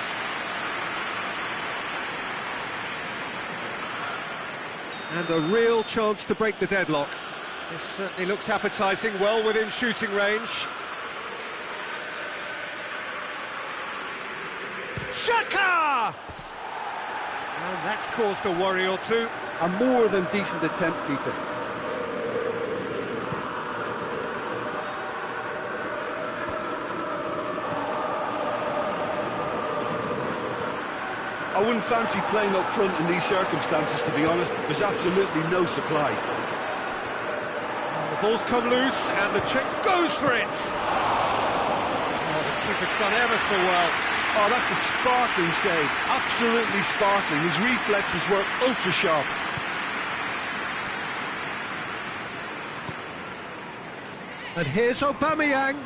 And a real chance to break the deadlock. This certainly looks appetising, well within shooting range. Xhaka! And that's caused a worry or two. A more than decent attempt, Peter. I wouldn't fancy playing up front in these circumstances, to be honest. There's absolutely no supply. The ball's come loose, and the check goes for it. Oh, the keeper's done ever so well. Oh, that's a sparkling save. Absolutely sparkling. His reflexes were ultra-sharp. And here's Aubameyang.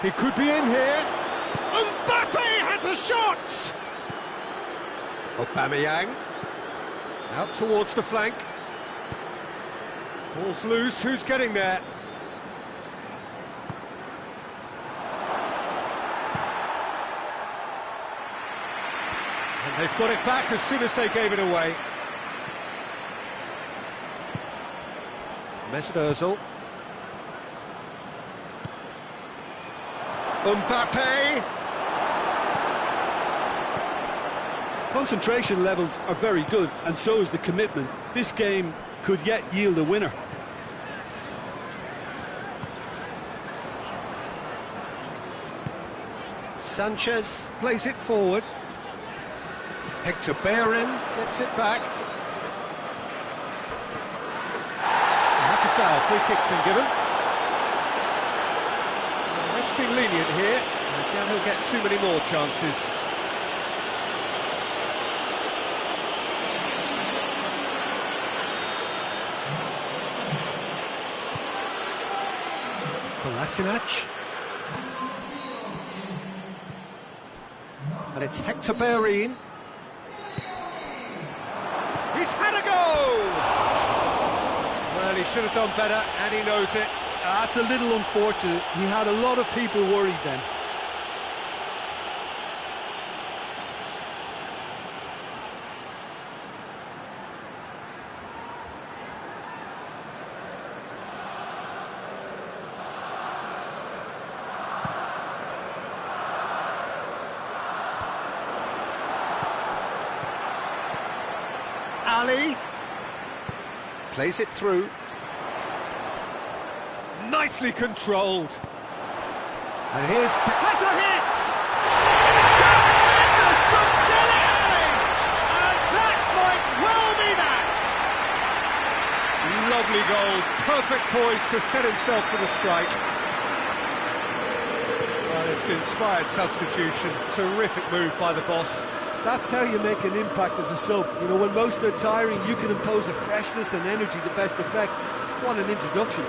He could be in here. Mbappe has a shot! Aubameyang. Out towards the flank. Ball's loose, who's getting there? And they've got it back as soon as they gave it away. Mesut Ozil. Mbappe! Concentration levels are very good, and so is the commitment. This game could yet yield a winner. Sanchez plays it forward. Hector Bellerin gets it back. And that's a foul, free kick's been given. Let's be lenient here. Again, he'll get too many more chances. Kolasinac. And it's Hector Bellerin. He's had a go! Well, he should have done better, and he knows it. That's a little unfortunate. He had a lot of people worried then. Ali plays it through. Nicely controlled. And here's... has a hit! Tremendous from Dele Alli! And that might well be that! Lovely goal. Perfect poise to set himself for the strike. Well, it's an inspired substitution. Terrific move by the boss. That's how you make an impact as a sub. You know, when most are tiring, you can impose a freshness and energy to best effect. What an introduction.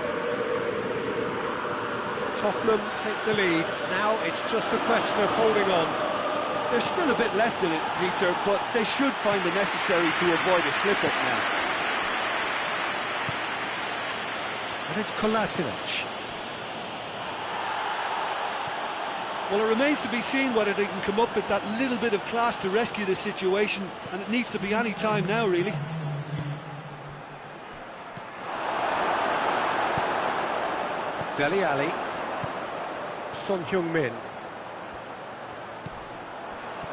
Tottenham take the lead. Now it's just a question of holding on. There's still a bit left in it, Peter, but they should find the necessary to avoid a slip-up now. And it's Kolasinac. Well, it remains to be seen whether they can come up with that little bit of class to rescue the situation, and it needs to be any time now, really. Dele Alli. Son Heung-min.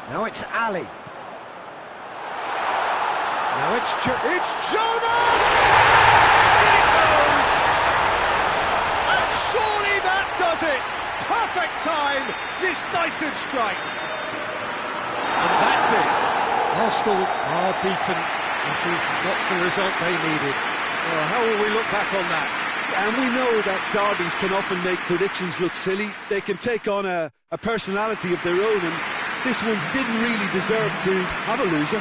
Now it's Ali. Now Now it's Jonas! In it goes! And surely that does it! Perfect time, decisive strike. And that's it. Arsenal are beaten. It is not the result they needed. Well, how will we look back on that? And we know that derbies can often make predictions look silly. They can take on a personality of their own, and this one didn't really deserve to have a loser.